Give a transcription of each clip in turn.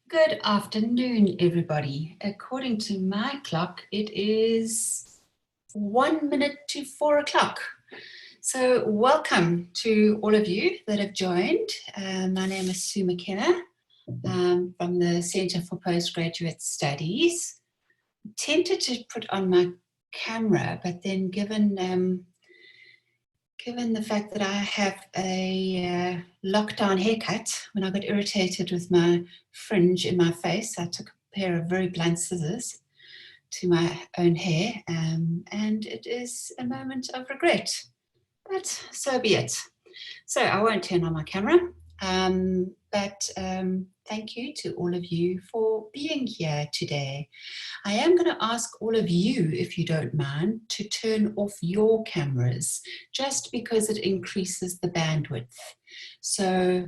Good afternoon, everybody. According to my clock, it is 1 minute to 4 o'clock. So welcome to all of you that have joined. My name is Sue McKenna from the Centre for Postgraduate Studies. I'm tempted to put on my camera, but then given the fact that I have a lockdown haircut, when I got irritated with my fringe in my face, I took a pair of very blunt scissors to my own hair, and it is a moment of regret, but so be it. So I won't turn on my camera, but thank you to all of you for being here today. I am going to ask all of you, if you don't mind, to turn off your cameras, just because it increases the bandwidth. So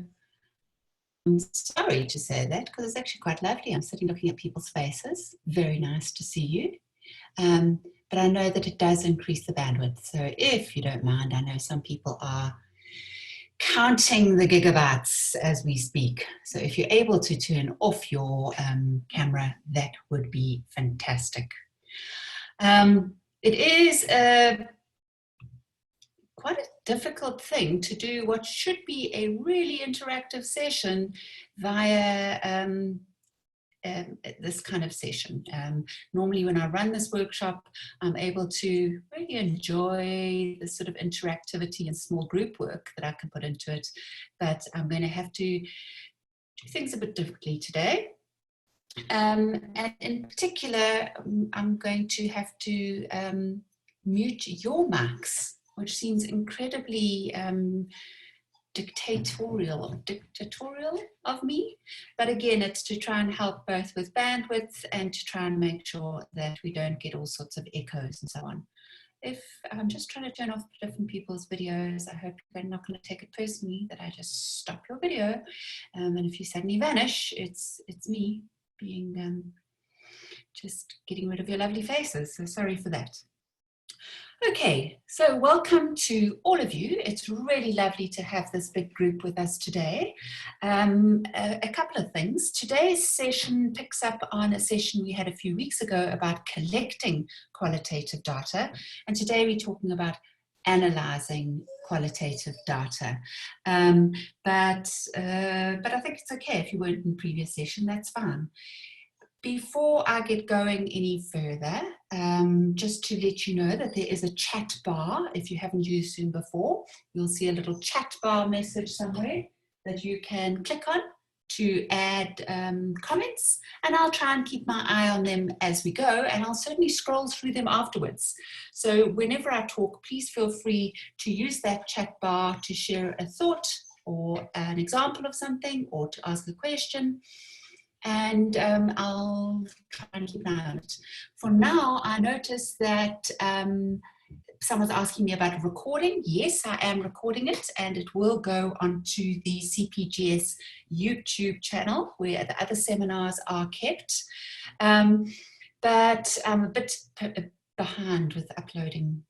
I'm sorry to say that, because it's actually quite lovely. I'm sitting looking at people's faces. Very nice to see you. But I know that it does increase the bandwidth. So if you don't mind, I know some people are counting the gigabytes as we speak. So if you're able to turn off your camera, that would be fantastic. It is quite a difficult thing to do what should be a really interactive session via this kind of session. Normally when I run this workshop, I'm able to really enjoy the sort of interactivity and small group work that I can put into it, but I'm going to have to do things a bit differently today. And in particular, I'm going to have to mute your mics, which seems incredibly dictatorial of me, but again, it's to try and help both with bandwidth and to try and make sure that we don't get all sorts of echoes and so on. If I'm just trying to turn off different people's videos, I hope you're not going to take it personally that I just stop your video, and if you suddenly vanish, it's me being just getting rid of your lovely faces, so sorry for that. Okay, so welcome to all of you. It's really lovely to have this big group with us today. A couple of things. Today's session picks up on a session we had a few weeks ago about collecting qualitative data, and today we're talking about analysing qualitative data. But I think it's okay if you weren't in the previous session, that's fine. Before I get going any further, just to let you know that there is a chat bar. If you haven't used Zoom before, you'll see a little chat bar message somewhere that you can click on to add comments, and I'll try and keep my eye on them as we go, and I'll certainly scroll through them afterwards. So whenever I talk, please feel free to use that chat bar to share a thought or an example of something or to ask a question. And I'll try and keep an eye on it. For now, I noticed that someone's asking me about recording. Yes, I am recording it, and it will go onto the CPGS YouTube channel where the other seminars are kept. But I'm a bit behind with uploading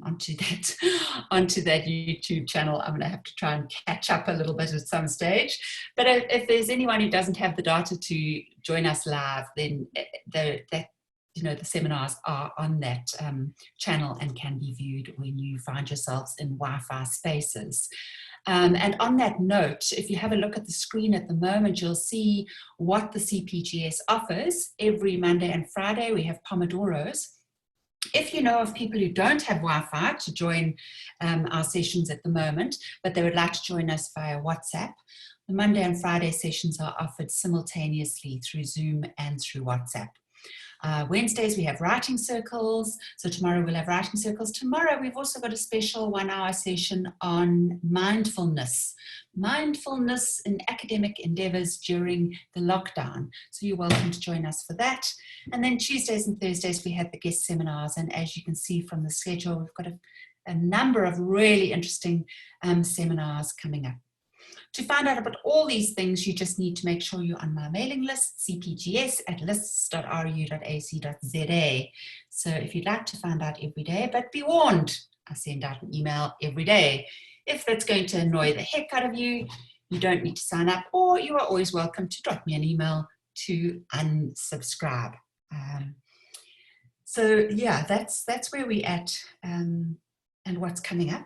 onto that YouTube channel. I'm going to have to try and catch up a little bit at some stage. But if there's anyone who doesn't have the data to join us live, then the seminars are on that channel and can be viewed when you find yourselves in Wi-Fi spaces. And on that note, if you have a look at the screen at the moment, you'll see what the CPGS offers. Every Monday and Friday, we have Pomodoros. If you know of people who don't have Wi-Fi to join our sessions at the moment, but they would like to join us via WhatsApp, the Monday and Friday sessions are offered simultaneously through Zoom and through WhatsApp. Wednesdays we have writing circles, so tomorrow we'll have writing circles. Tomorrow we've also got a special 1-hour session on mindfulness in academic endeavours during the lockdown, so you're welcome to join us for that. And then Tuesdays and Thursdays we have the guest seminars, and as you can see from the schedule, we've got a number of really interesting seminars coming up. To find out about all these things, you just need to make sure you're on my mailing list, cpgs@lists.ru.ac.za. So if you'd like to find out every day, but be warned, I send out an email every day. If that's going to annoy the heck out of you, you don't need to sign up, or you are always welcome to drop me an email to unsubscribe. So yeah, that's where we're at and what's coming up.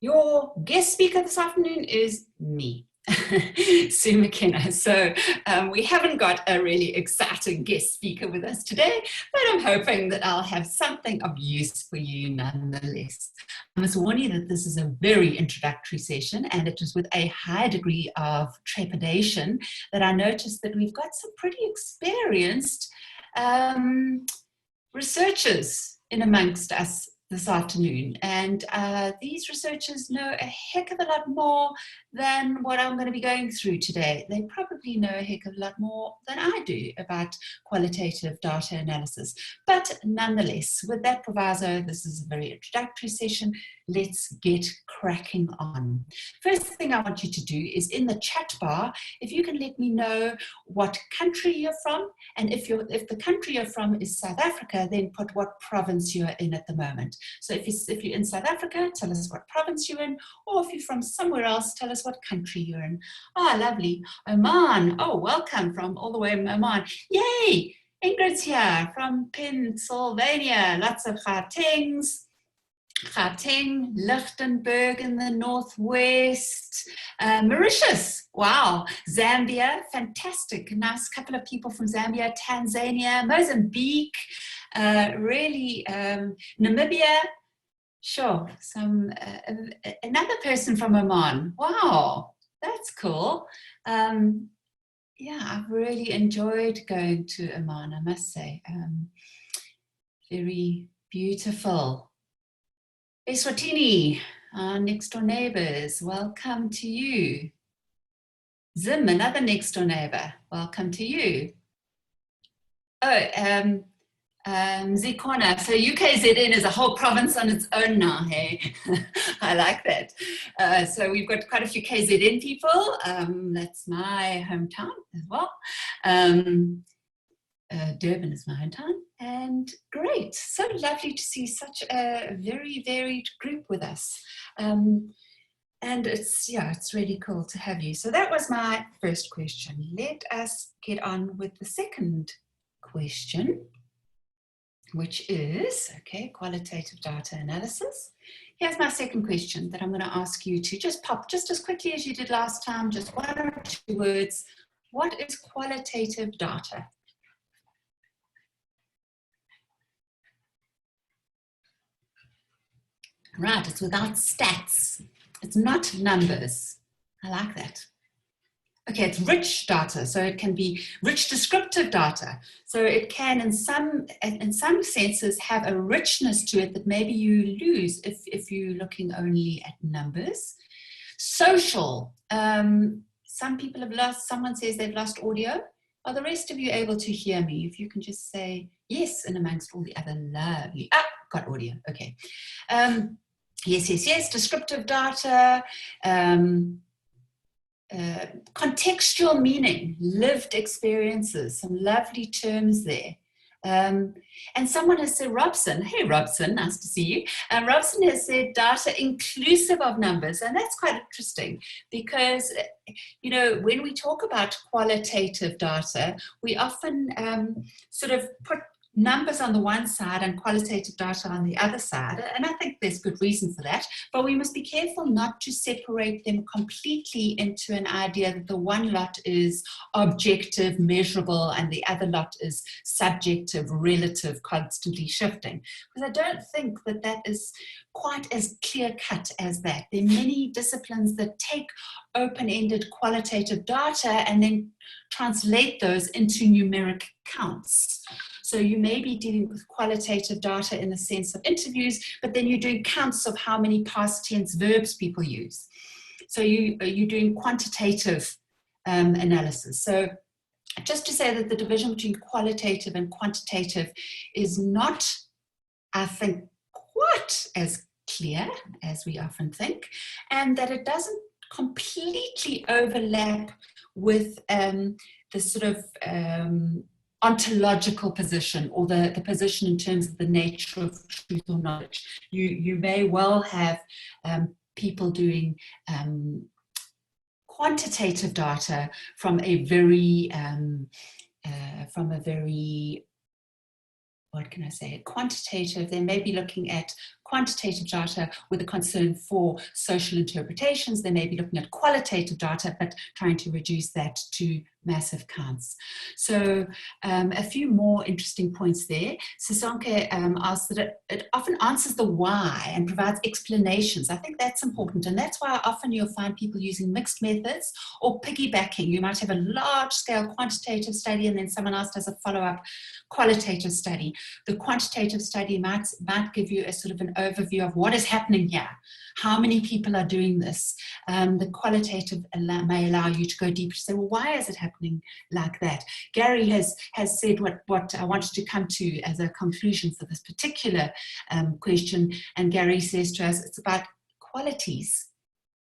Your guest speaker this afternoon is me, Sue McKenna. So we haven't got a really exciting guest speaker with us today, but I'm hoping that I'll have something of use for you nonetheless. I must warn you that this is a very introductory session, and it was with a high degree of trepidation that I noticed that we've got some pretty experienced researchers in amongst us this afternoon, and these researchers know a heck of a lot more than what I'm going to be going through today. They probably know a heck of a lot more than I do about qualitative data analysis, but nonetheless, with that proviso, this is a very introductory session. Let's get cracking on. First thing I want you to do is in the chat bar, if you can let me know what country you're from, and if the country you're from is South Africa, then put what province you're in at the moment. So if you're in South Africa, tell us what province you're in, or if you're from somewhere else, tell us what country you're in. Ah, lovely. Oman. Oh, welcome from all the way in Oman. Yay! Ingrid's here from Pennsylvania. Lots of Gauteng, Lichtenburg in the northwest, Mauritius, wow, Zambia, fantastic, nice couple of people from Zambia, Tanzania, Mozambique, really, Namibia, sure, another person from Oman, wow, that's cool. Yeah, I've really enjoyed going to Oman, I must say, very beautiful. Eswatini, our next door neighbors, welcome to you. Zim, another next door neighbor, welcome to you. Oh, Zikona, so UKZN is a whole province on its own now, hey? I like that. So we've got quite a few KZN people. That's my hometown as well. Durban is my hometown, and great, so lovely to see such a very varied group with us, and it's really cool to have you. So that was my first question. Let us get on with the second question, which is, okay, qualitative data analysis. Here's my second question that I'm going to ask you to just pop just as quickly as you did last time, just one or two words. What is qualitative data? Right, it's without stats. It's not numbers. I like that. Okay, it's rich data, so it can be rich descriptive data. So it can, in some senses, have a richness to it that maybe you lose if you're looking only at numbers. Social. Some people have lost, someone says they've lost audio. Are the rest of you able to hear me? If you can just say yes, and amongst all the other lovely, got audio, okay. Yes, descriptive data, contextual meaning, lived experiences, some lovely terms there. And someone has said, Robson, hey Robson, nice to see you. Robson has said data inclusive of numbers, and that's quite interesting because, you know, when we talk about qualitative data, we often sort of put numbers on the one side and qualitative data on the other side. And I think there's good reason for that, but we must be careful not to separate them completely into an idea that the one lot is objective, measurable, and the other lot is subjective, relative, constantly shifting. Because I don't think that that is quite as clear-cut as that. There are many disciplines that take open-ended qualitative data and then translate those into numeric counts. So you may be dealing with qualitative data in the sense of interviews, but then you're doing counts of how many past tense verbs people use. So you're doing quantitative analysis. So just to say that the division between qualitative and quantitative is not, I think, quite as clear as we often think, and that it doesn't completely overlap with the sort of ontological position, or the position in terms of the nature of truth or knowledge. You may well have people doing quantitative data from a very, what can I say, quantitative, they may be looking at quantitative data with a concern for social interpretations. They may be looking at qualitative data, but trying to reduce that to massive counts. So a few more interesting points there. Sasanke asked that it often answers the why and provides explanations. I think that's important, and that's why often you'll find people using mixed methods or piggybacking. You might have a large-scale quantitative study and then someone else does a follow-up qualitative study. The quantitative study might give you a sort of an overview of what is happening here, how many people are doing this. The qualitative may allow you to go deeper to say, well, why is it happening like that? Gary has said what I wanted to come to as a conclusion for this particular question, and Gary says to us, it's about qualities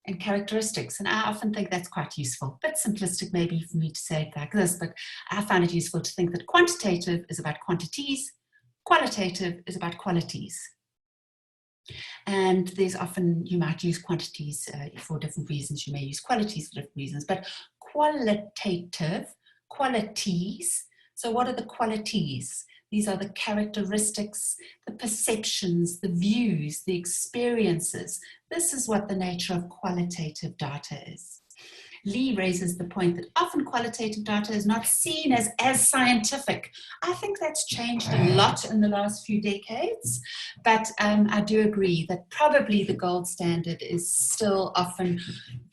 and characteristics, and I often think that's quite useful. A bit simplistic maybe for me to say it like this, but I find it useful to think that quantitative is about quantities, qualitative is about qualities. And there's often, you might use quantities for different reasons, you may use qualities for different reasons, but qualitative, qualities, so what are the qualities? These are the characteristics, the perceptions, the views, the experiences. This is what the nature of qualitative data is. Lee raises the point that often qualitative data is not seen as scientific. I think that's changed a lot in the last few decades, but I do agree that probably the gold standard is still often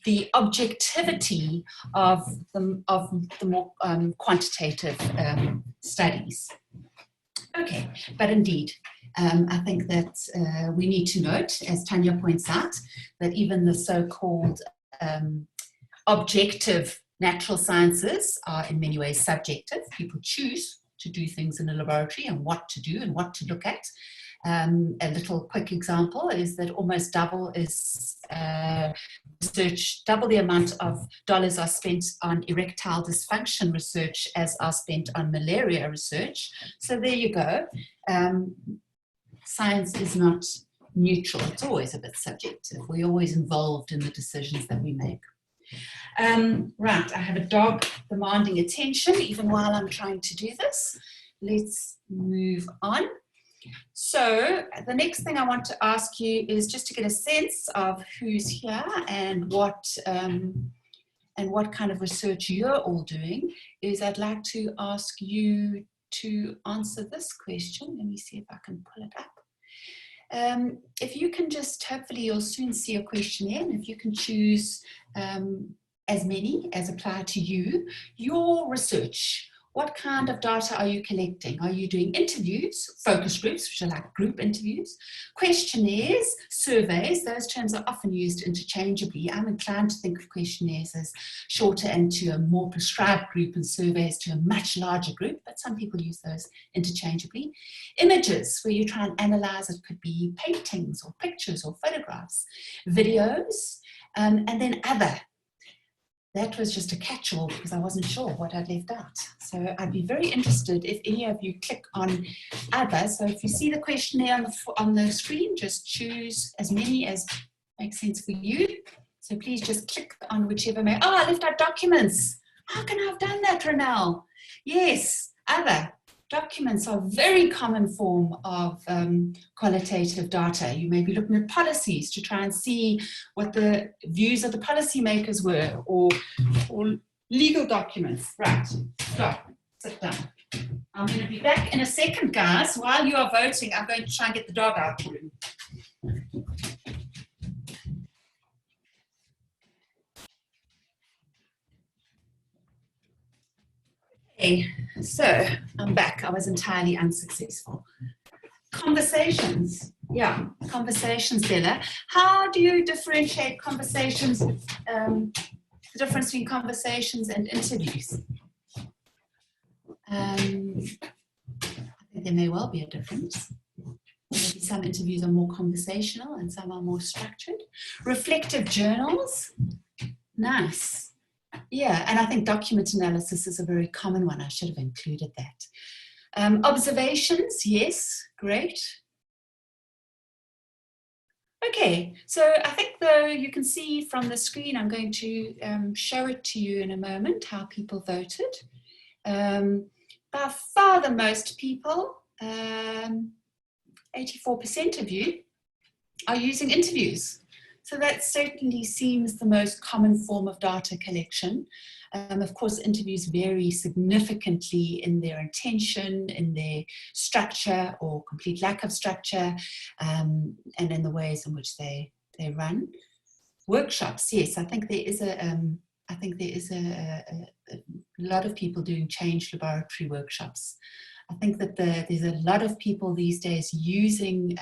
the objectivity of the more quantitative studies. Okay, but indeed, I think that we need to note, as Tanya points out, that even the so-called objective natural sciences are in many ways subjective. People choose to do things in a laboratory and what to do and what to look at. A little quick example is that almost double the amount of dollars are spent on erectile dysfunction research as are spent on malaria research. So there you go. Science is not neutral. It's always a bit subjective. We're always involved in the decisions that we make. Right, I have a dog demanding attention even while I'm trying to do this. Let's move on. So the next thing I want to ask you is just to get a sense of who's here and what kind of research you're all doing, is I'd like to ask you to answer this question. Let me see if I can pull it up. If you can just, hopefully you'll soon see a questionnaire, and if you can choose as many as apply to you, your research. What kind of data are you collecting? Are you doing interviews, focus groups, which are like group interviews, questionnaires, surveys? Those terms are often used interchangeably. I'm inclined to think of questionnaires as shorter and to a more prescribed group, and surveys to a much larger group, but some people use those interchangeably. Images, where you try and analyze, it could be paintings or pictures or photographs. Videos, and then other. That was just a catch-all because I wasn't sure what I'd left out. So I'd be very interested if any of you click on other. So if you see the questionnaire on the screen, just choose as many as makes sense for you. So please just click on whichever may. Oh, I left out documents. How can I have done that, Ronelle? Yes, other. Documents are a very common form of qualitative data. You may be looking at policies to try and see what the views of the policymakers were, or legal documents. Right, stop, sit down. I'm going to be back in a second, guys. While you are voting, I'm going to try and get the dog out of the room. Okay, so I'm back. I was entirely unsuccessful. Conversations. Yeah, conversations, Bella. How do you differentiate conversations, the difference between conversations and interviews? I think there may well be a difference. Maybe some interviews are more conversational and some are more structured. Reflective journals. Nice. Yeah, and I think document analysis is a very common one. I should have included that. Observations, yes, great. Okay, so I think though you can see from the screen, I'm going to show it to you in a moment, how people voted. By far the most people, 84% of you, are using interviews. So that certainly seems the most common form of data collection. Of course, interviews vary significantly in their intention, in their structure or complete lack of structure, and in the ways in which they run. Workshops, yes, I think there is a lot of people doing change laboratory workshops. I think that there's a lot of people these days using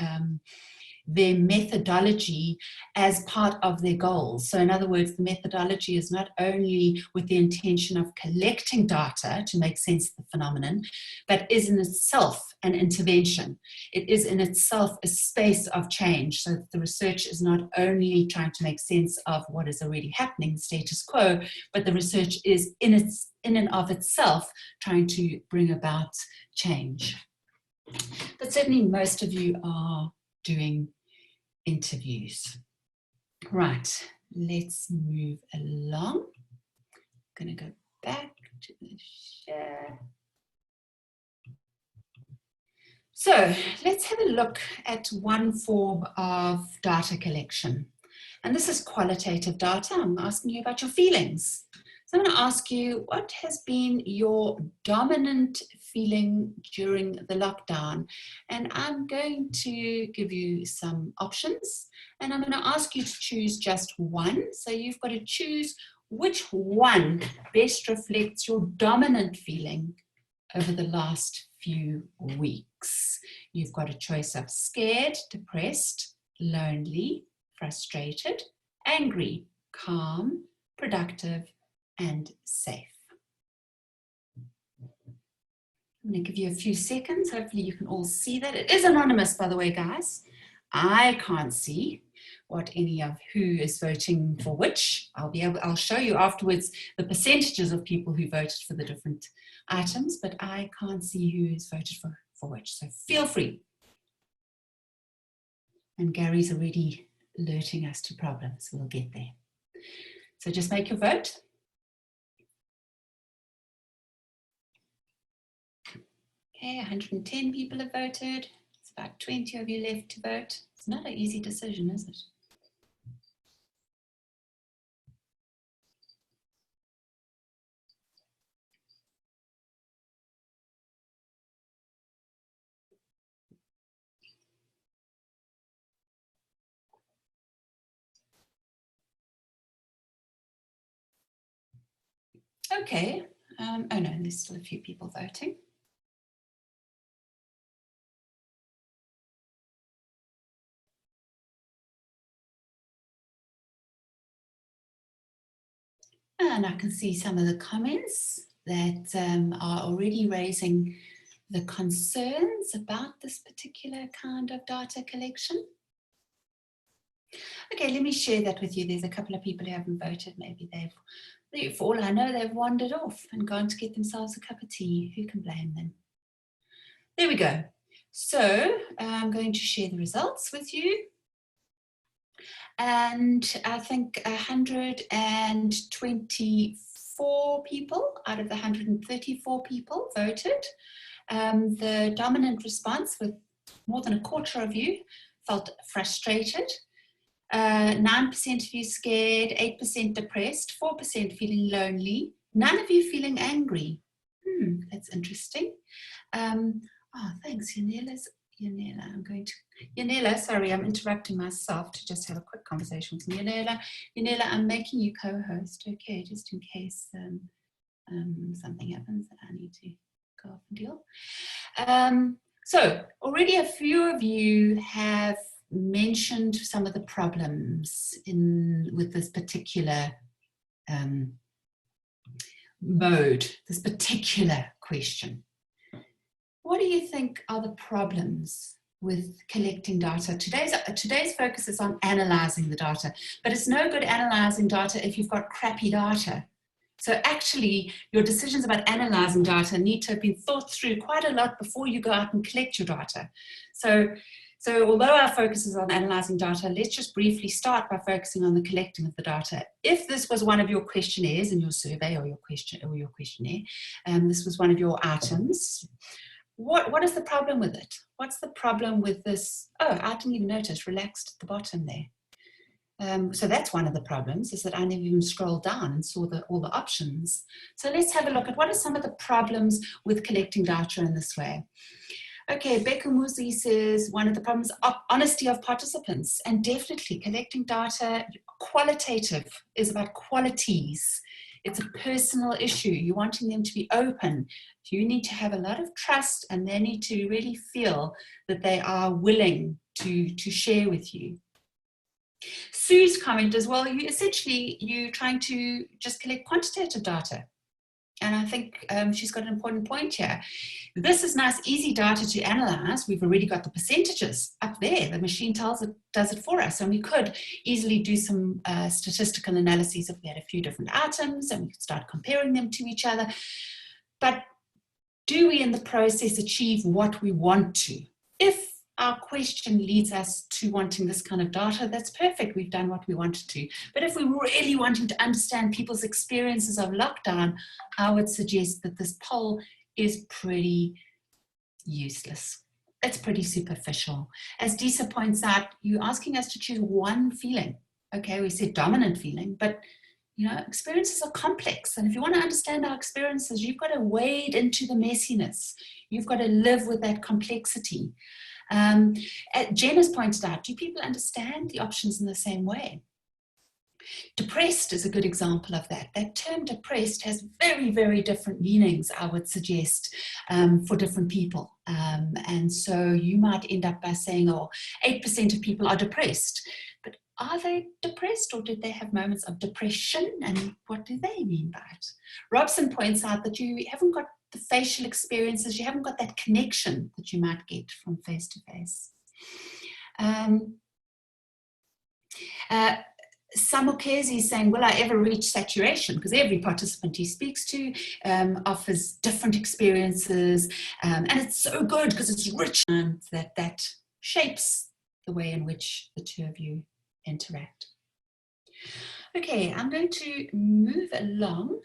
their methodology as part of their goals. So in other words, the methodology is not only with the intention of collecting data to make sense of the phenomenon, but is in itself an intervention. It is in itself a space of change. So the research is not only trying to make sense of what is already happening, the status quo, but the research is in and of itself trying to bring about change. But certainly most of you are doing interviews. Right, let's move along. I'm going to go back to the share. So let's have a look at one form of data collection. And this is qualitative data. I'm asking you about your feelings. So I'm going to ask you, what has been your dominant feeling during the lockdown? And I'm going to give you some options, and I'm going to ask you to choose just one. So you've got to choose which one best reflects your dominant feeling over the last few weeks. You've got a choice of scared, depressed, lonely, frustrated, angry, calm, productive, and safe. I'm going to give you a few seconds. Hopefully you can all see that. It is anonymous, by the way, guys. I can't see what any of who is voting for which. I'll show you afterwards the percentages of people who voted for the different items, but I can't see who has voted for which. So feel free. And Gary's already alerting us to problems. We'll get there. So just make your vote. Okay, 110 people have voted. It's about 20 of you left to vote. It's not an easy decision, is it? Okay. Oh no, there's still a few people voting. And I can see some of the comments that are already raising the concerns about this particular kind of data collection. Okay, let me share that with you. There's a couple of people who haven't voted. Maybe for all I know, they've wandered off and gone to get themselves a cup of tea. Who can blame them? There we go. So I'm going to share the results with you. And I think 124 people out of the 134 people voted. The dominant response, with more than a quarter of you, felt frustrated. 9% of you scared, 8% depressed, 4% feeling lonely, none of you feeling angry. That's interesting. Oh, thanks, Yanela, sorry, I'm interrupting myself to just have a quick conversation with Yanela. Yanela, I'm making you co-host, okay, just in case something happens that I need to go off and deal. So already a few of you have mentioned some of the problems with this particular mode, this particular question. What do you think are the problems with collecting data? Today's focus is on analyzing the data, but it's no good analyzing data if you've got crappy data. So actually, your decisions about analyzing data need to have been thought through quite a lot before you go out and collect your data. So So although our focus is on analysing data, let's just briefly start by focusing on the collecting of the data. If this was one of your questionnaires in your survey or your questionnaire, this was one of your items, what is the problem with it? What's the problem with this? Oh, I didn't even notice, relaxed at the bottom there. So that's one of the problems, is that I never even scrolled down and saw all the options. So let's have a look at what are some of the problems with collecting data in this way. Okay, Bekumuzi says one of the problems is honesty of participants, and definitely collecting data, qualitative is about qualities. It's a personal issue. You're wanting them to be open. You need to have a lot of trust, and they need to really feel that they are willing to share with you. Sue's comment as well, you're trying to just collect quantitative data. And I think she's got an important point here. This is nice, easy data to analyze. We've already got the percentages up there. The machine does it for us. And we could easily do some statistical analyses if we had a few different items, and we could start comparing them to each other. But do we in the process achieve what we want to? If our question leads us to wanting this kind of data, that's perfect. We've done what we wanted to. But if we're really wanting to understand people's experiences of lockdown, I would suggest that this poll is pretty useless. It's pretty superficial. As Disa points out, you're asking us to choose one feeling. Okay, we said dominant feeling, but experiences are complex. And if you want to understand our experiences, you've got to wade into the messiness. You've got to live with that complexity. Jen has pointed out, do people understand the options in the same way? Depressed is a good example of that. That term depressed has very, very different meanings, I would suggest, for different people. And so you might end up by saying, 8% of people are depressed. But are they depressed, or did they have moments of depression? And what do they mean by it? Robson points out that you haven't got the facial experiences, you haven't got that connection that you might get from face to face. Samukezi is saying, will I ever reach saturation? Because every participant he speaks to offers different experiences, and it's so good because it's rich, and that shapes the way in which the two of you interact. Okay, I'm going to move along.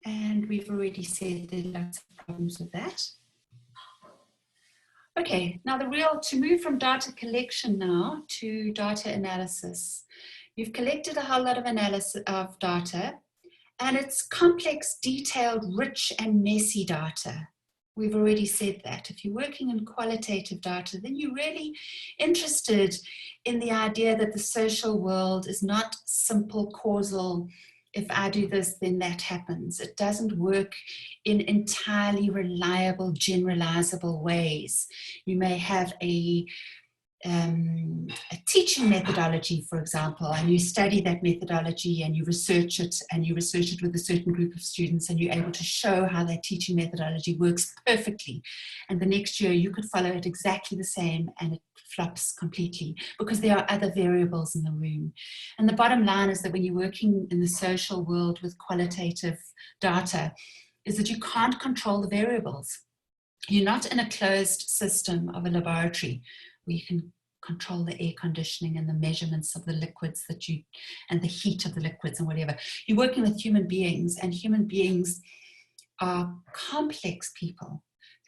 And we've already said there are lots of problems with that. Okay, now to move from data collection now to data analysis. You've collected a whole lot of analysis of data, and it's complex, detailed, rich, and messy data. We've already said that. If you're working in qualitative data, then you're really interested in the idea that the social world is not simple causal. If I do this, then that happens. It doesn't work in entirely reliable, generalizable ways. You may have a teaching methodology, for example, and you study that methodology and you research it with a certain group of students, and you're able to show how that teaching methodology works perfectly. And the next year you could follow it exactly the same, and it flops completely because there are other variables in the room. And the bottom line is that when you're working in the social world with qualitative data, is that you can't control the variables. You're not in a closed system of a laboratory where you can control the air conditioning and the measurements of the liquids and the heat of the liquids and whatever. You're working with human beings, and human beings are complex people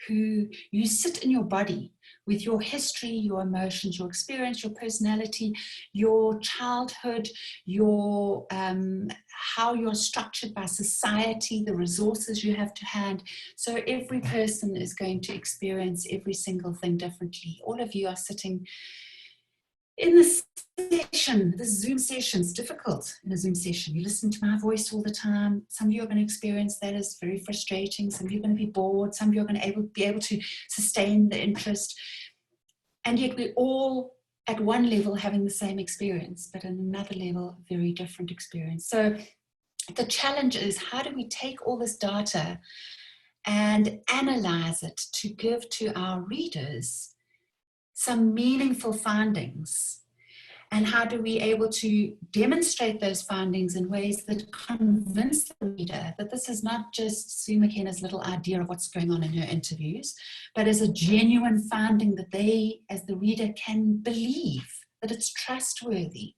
who you sit in your body with your history, your emotions, your experience, your personality, your childhood, your how you're structured by society, the resources you have to hand. So every person is going to experience every single thing differently. All of you are sitting in this session, this Zoom session. It's difficult in a Zoom session. You listen to my voice all the time. Some of you are going to experience that as very frustrating. Some of you are going to be bored. Some of you are going to be able to sustain the interest. And yet we're all at one level having the same experience, but at another level, a very different experience. So the challenge is, how do we take all this data and analyze it to give to our readers some meaningful findings? And how do we able to demonstrate those findings in ways that convince the reader that this is not just Sue McKenna's little idea of what's going on in her interviews, but is a genuine finding that they, as the reader, can believe, that it's trustworthy.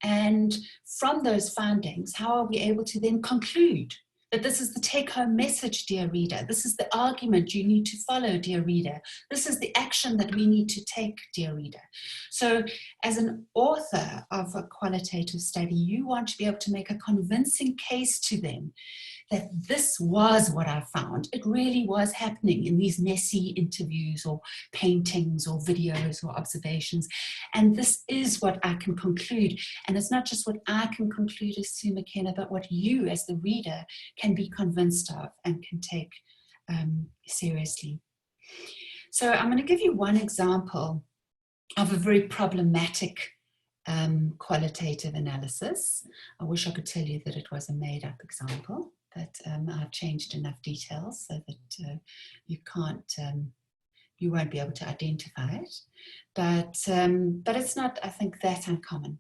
And from those findings, how are we able to then conclude that this is the take-home message, dear reader? This is the argument you need to follow, dear reader. This is the action that we need to take, dear reader. So as an author of a qualitative study, you want to be able to make a convincing case to them that this was what I found. It really was happening in these messy interviews or paintings or videos or observations. And this is what I can conclude. And it's not just what I can conclude as Sue McKenna, but what you as the reader can be convinced of and can take seriously. So I'm going to give you one example of a very problematic qualitative analysis. I wish I could tell you that it was a made-up example, but I've changed enough details so that you won't be able to identify it. But it's not, I think, that uncommon.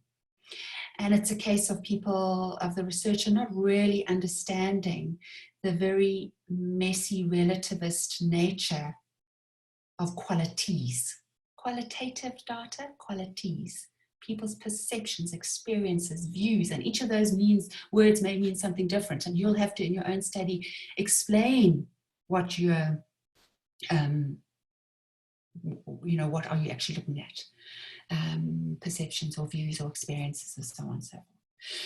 And it's a case of people, of the researcher, not really understanding the very messy relativist nature of qualities. Qualitative data, qualities. People's perceptions, experiences, views, and each of those words may mean something different. And you'll have to, in your own study, explain what you're, what are you actually looking at? Perceptions or views or experiences, and so on and so forth.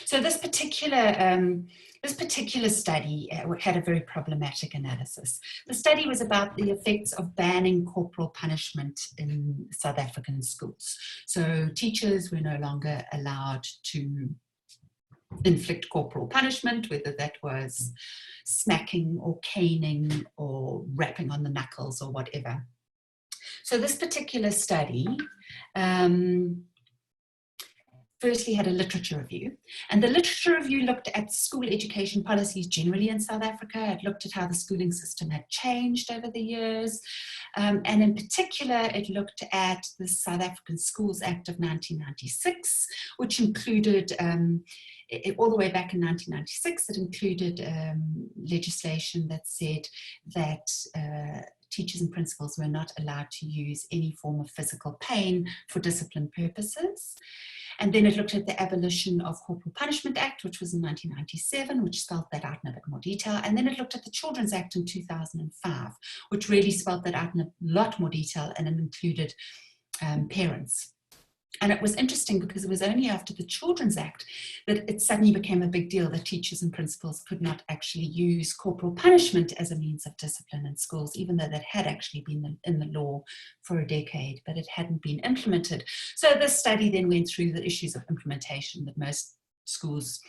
So this particular study had a very problematic analysis. The study was about the effects of banning corporal punishment in South African schools. So teachers were no longer allowed to inflict corporal punishment, whether that was smacking or caning or rapping on the knuckles or whatever. So this particular study firstly had a literature review, and the literature review looked at school education policies generally in South Africa. It looked at how the schooling system had changed over the years, and in particular it looked at the South African Schools Act of 1996, which included all the way back in 1996, it included legislation that said that teachers and principals were not allowed to use any form of physical pain for discipline purposes. And then it looked at the abolition of Corporal Punishment Act, which was in 1997, which spelled that out in a bit more detail. And then it looked at the Children's Act in 2005, which really spelled that out in a lot more detail, and it included parents. And it was interesting because it was only after the Children's Act that it suddenly became a big deal that teachers and principals could not actually use corporal punishment as a means of discipline in schools, even though that had actually been in the law for a decade, but it hadn't been implemented. So this study then went through the issues of implementation, that most schools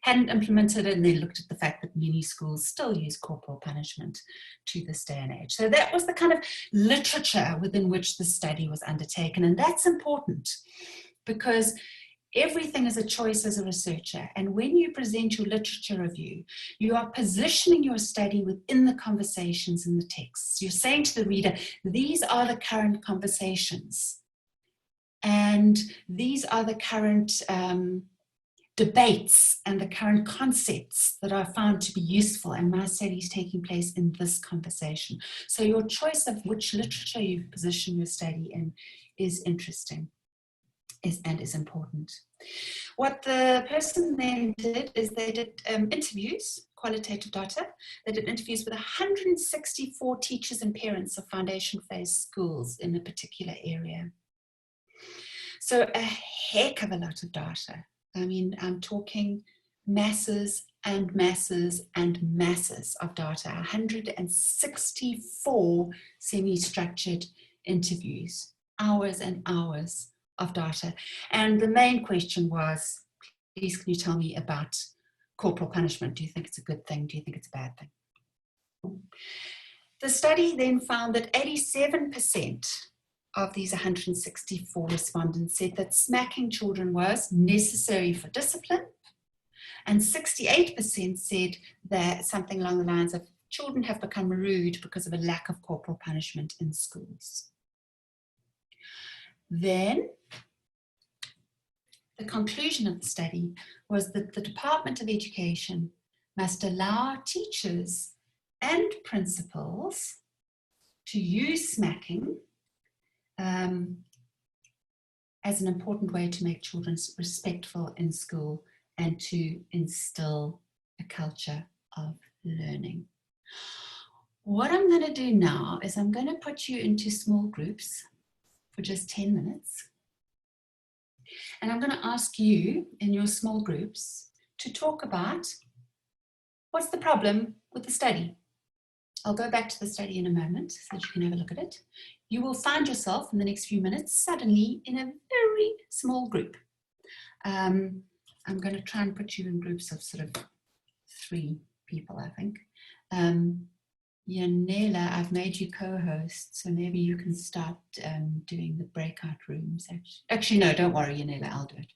hadn't implemented it, and they looked at the fact that many schools still use corporal punishment to this day and age. So that was the kind of literature within which the study was undertaken, and that's important because everything is a choice as a researcher, and when you present your literature review, you are positioning your study within the conversations in the texts. You're saying to the reader, these are the current conversations, and these are the current debates and the current concepts that are found to be useful, and my study is taking place in this conversation. So your choice of which literature you position your study in is interesting and is important. What the person then did is they did interviews, qualitative data. They did interviews with 164 teachers and parents of foundation phase schools in a particular area. So a heck of a lot of data. I mean, I'm talking masses and masses and masses of data, 164 semi-structured interviews, hours and hours of data. And the main question was, please, can you tell me about corporal punishment? Do you think it's a good thing? Do you think it's a bad thing? The study then found that 87% of these 164 respondents said that smacking children was necessary for discipline, and 68% said that something along the lines of children have become rude because of a lack of corporal punishment in schools. Then the conclusion of the study was that the Department of Education must allow teachers and principals to use smacking as an important way to make children respectful in school and to instill a culture of learning. What I'm going to do now is I'm going to put you into small groups for just 10 minutes. And I'm going to ask you in your small groups to talk about what's the problem with the study. I'll go back to the study in a moment so that you can have a look at it. You will find yourself in the next few minutes suddenly in a very small group. I'm going to try and put you in groups of sort of 3 people, I think. Yanela, I've made you co-host, so maybe you can start doing the breakout rooms. Actually, no, don't worry, Yanela, I'll do it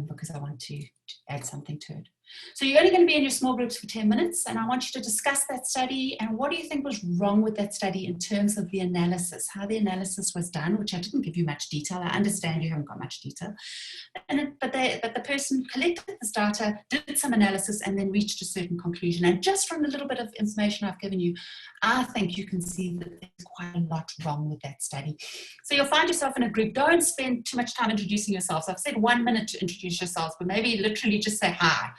because I want to add something to it. So you're only going to be in your small groups for 10 minutes, and I want you to discuss that study and what do you think was wrong with that study in terms of the analysis, how the analysis was done, which I didn't give you much detail. I understand you haven't got much detail. But the person collected this data, did some analysis, and then reached a certain conclusion. And just from the little bit of information I've given you, I think you can see that there's quite a lot wrong with that study. So you'll find yourself in a group. Don't spend too much time introducing yourselves. I've said 1 minute to introduce yourselves, but maybe literally just say hi.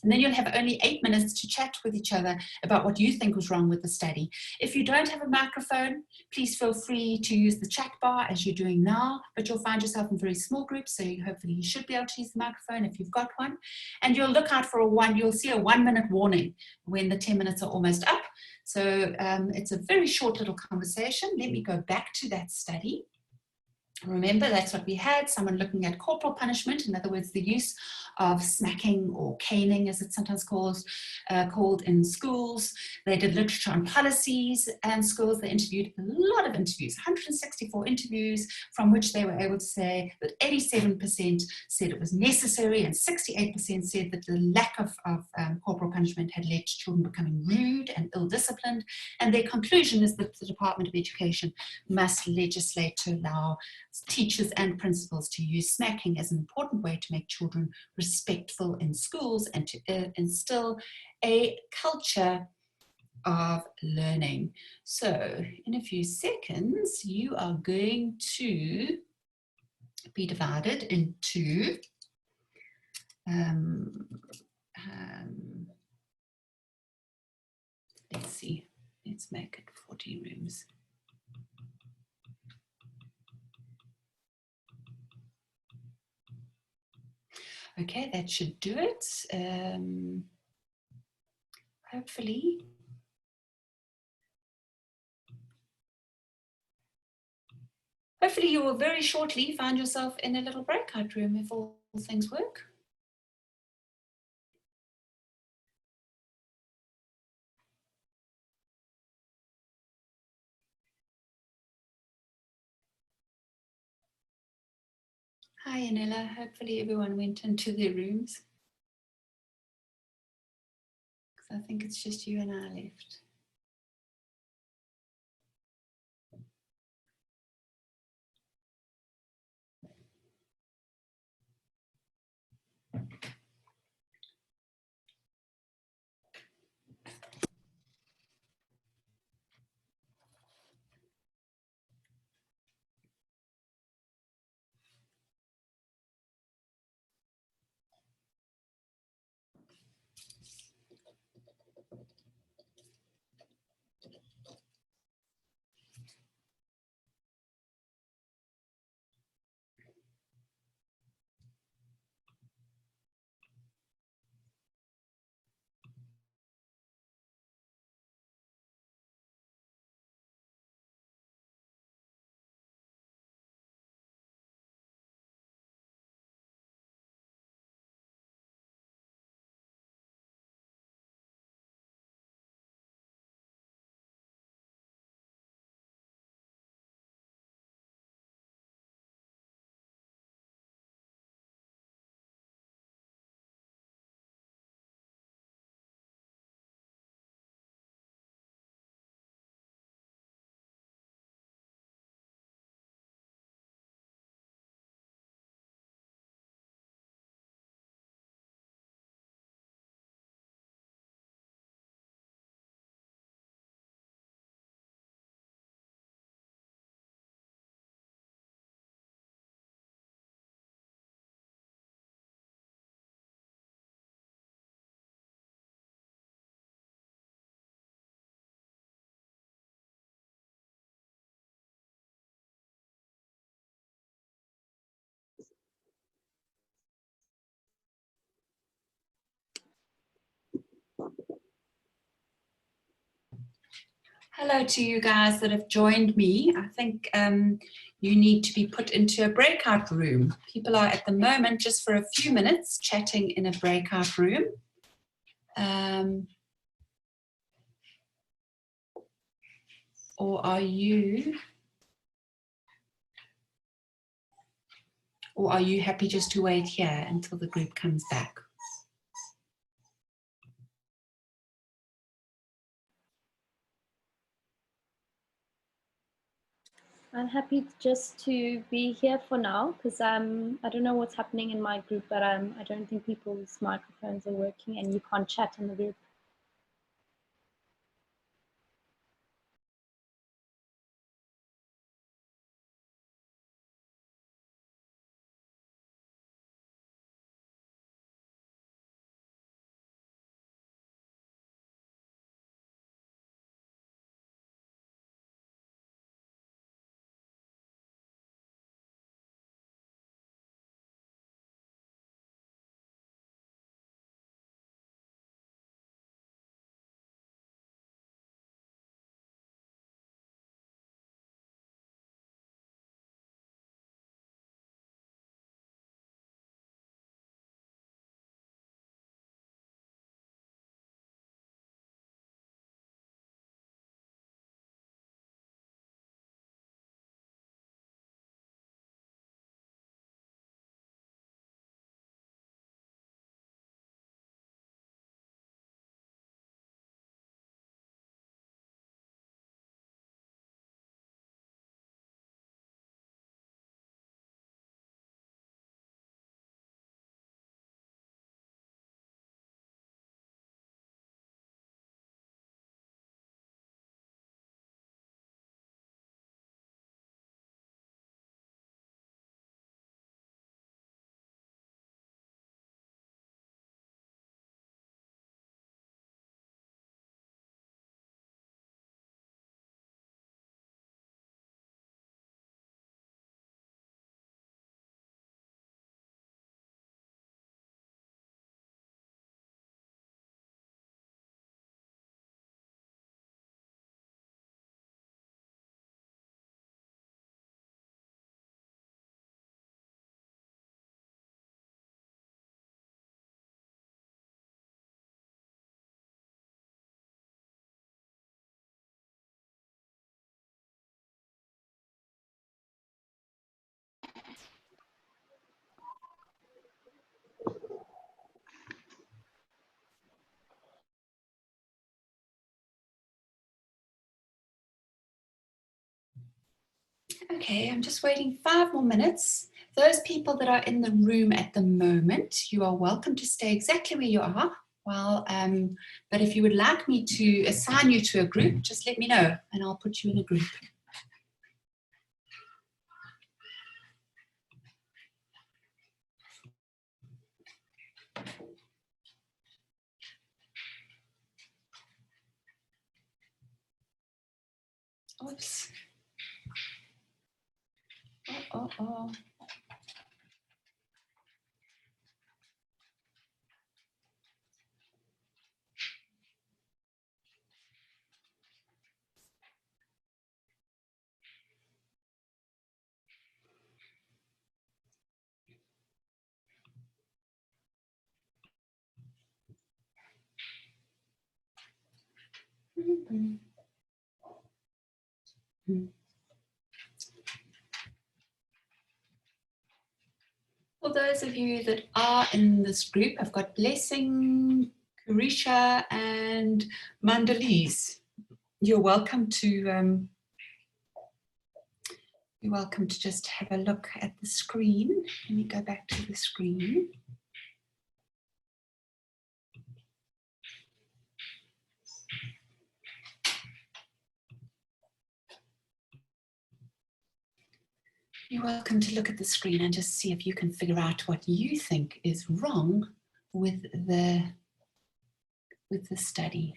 And then you'll have only 8 minutes to chat with each other about what you think was wrong with the study. If you don't have a microphone, please feel free to use the chat bar as you're doing now, but you'll find yourself in very small groups, so hopefully you should be able to use the microphone if you've got one. And you'll look out for you'll see a 1 minute warning when the 10 minutes are almost up. So it's a very short little conversation. Let me go back to that study. Remember, that's what we had, someone looking at corporal punishment, in other words, the use of smacking or caning, as it's sometimes called in schools. They did literature on policies and schools. They interviewed a lot of interviews, 164 interviews, from which they were able to say that 87% said it was necessary and 68% said that the lack of corporal punishment had led to children becoming rude and ill-disciplined. And their conclusion is that the Department of Education must legislate to allow teachers and principals to use smacking as an important way to make children respectful in schools and to instill a culture of learning. So in a few seconds, you are going to be divided into let's see, let's make it 40 rooms. Okay, that should do it. Hopefully you will very shortly find yourself in a little breakout room if all things work. Hi, Anela. Hopefully everyone went into their rooms, because I think it's just you and I left. Hello to you guys that have joined me. I think you need to be put into a breakout room. People are at the moment just for a few minutes chatting in a breakout room. Or are you happy just to wait here until the group comes back? I'm happy just to be here for now because I don't know what's happening in my group, but I don't think people's microphones are working and you can't chat in the group. Okay, I'm just waiting 5 more minutes. Those people that are in the room at the moment, you are welcome to stay exactly where you are. Well, but if you would like me to assign you to a group, just let me know and I'll put you in a group. Oops. Oh. For those of you that are in this group, I've got Blessing, Carisha, and Mandalise. You're welcome to just have a look at the screen. Let me go back to the screen. You're welcome to look at the screen and just see if you can figure out what you think is wrong with the study.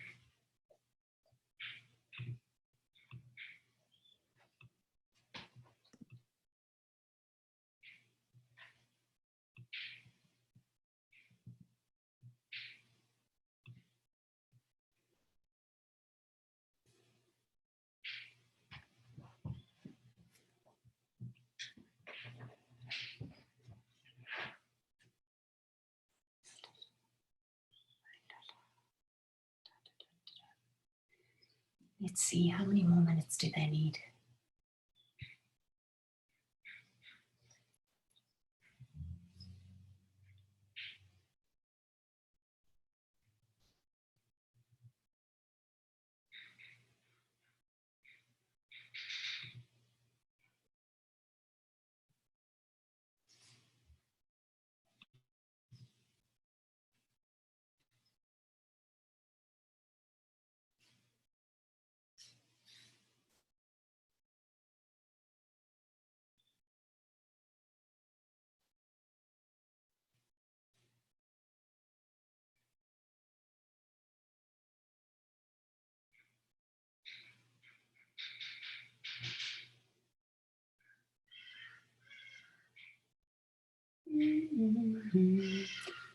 Let's see, how many more minutes do they need?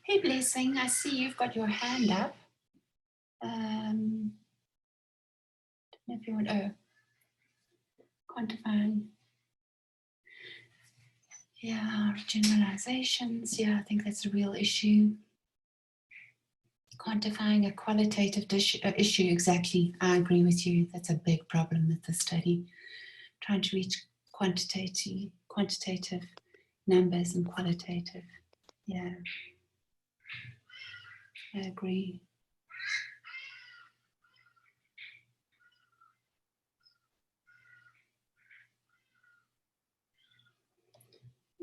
Hey, Blessing, I see you've got your hand up. Don't know if you want, quantifying. Yeah, generalizations. Yeah, I think that's a real issue. Quantifying a qualitative issue, exactly. I agree with you. That's a big problem with the study. Trying to reach quantitative numbers and qualitative. Yeah, I agree.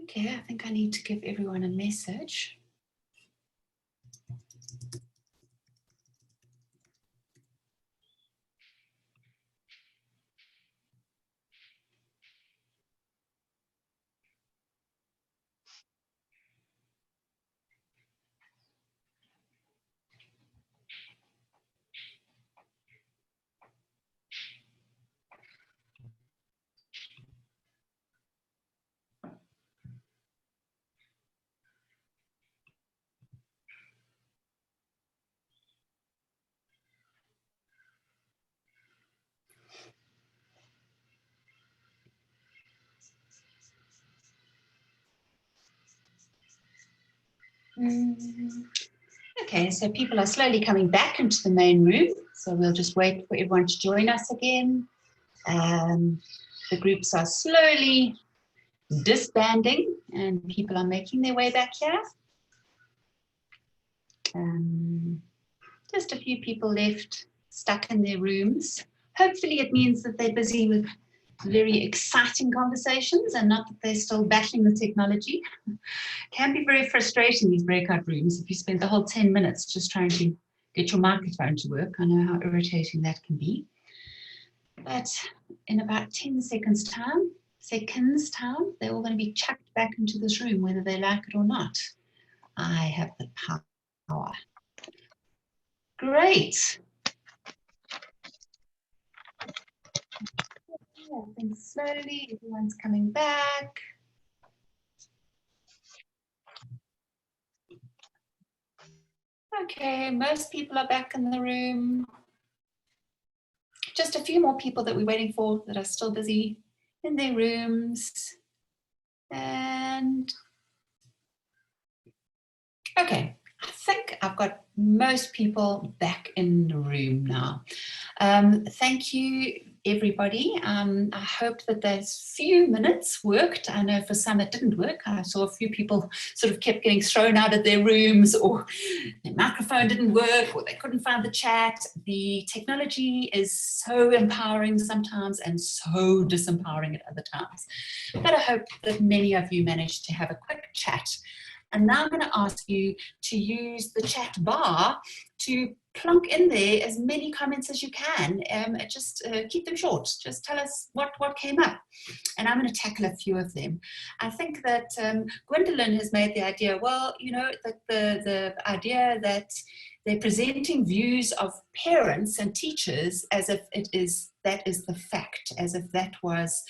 Okay, I think I need to give everyone a message. Okay, so people are slowly coming back into the main room. So we'll just wait for everyone to join us again. The groups are slowly disbanding and people are making their way back here. Just a few people left, stuck in their rooms. Hopefully it means that they're busy with very exciting conversations and not that they're still battling the technology. Can be very frustrating, these breakout rooms, if you spend the whole 10 minutes just trying to get your microphone to work. I know how irritating that can be. But in about 10 seconds time, they're all going to be chucked back into this room, whether they like it or not. I have the power. Great. I think slowly everyone's coming back. Okay, most people are back in the room. Just a few more people that we're waiting for that are still busy in their rooms. And okay, I think I've got most people back in the room now. Thank you, everybody. I hope that those few minutes worked. I know for some it didn't work. I saw a few people sort of kept getting thrown out of their rooms, or their microphone didn't work, or they couldn't find the chat. The technology is so empowering sometimes and so disempowering at other times. But I hope that many of you managed to have a quick chat. And now I'm going to ask you to use the chat bar to plonk in there as many comments as you can. Just keep them short. Just tell us what came up. And I'm going to tackle a few of them. I think that Gwendolyn has made the idea, well, you know, the idea that they're presenting views of parents and teachers as if that is the fact, as if that was,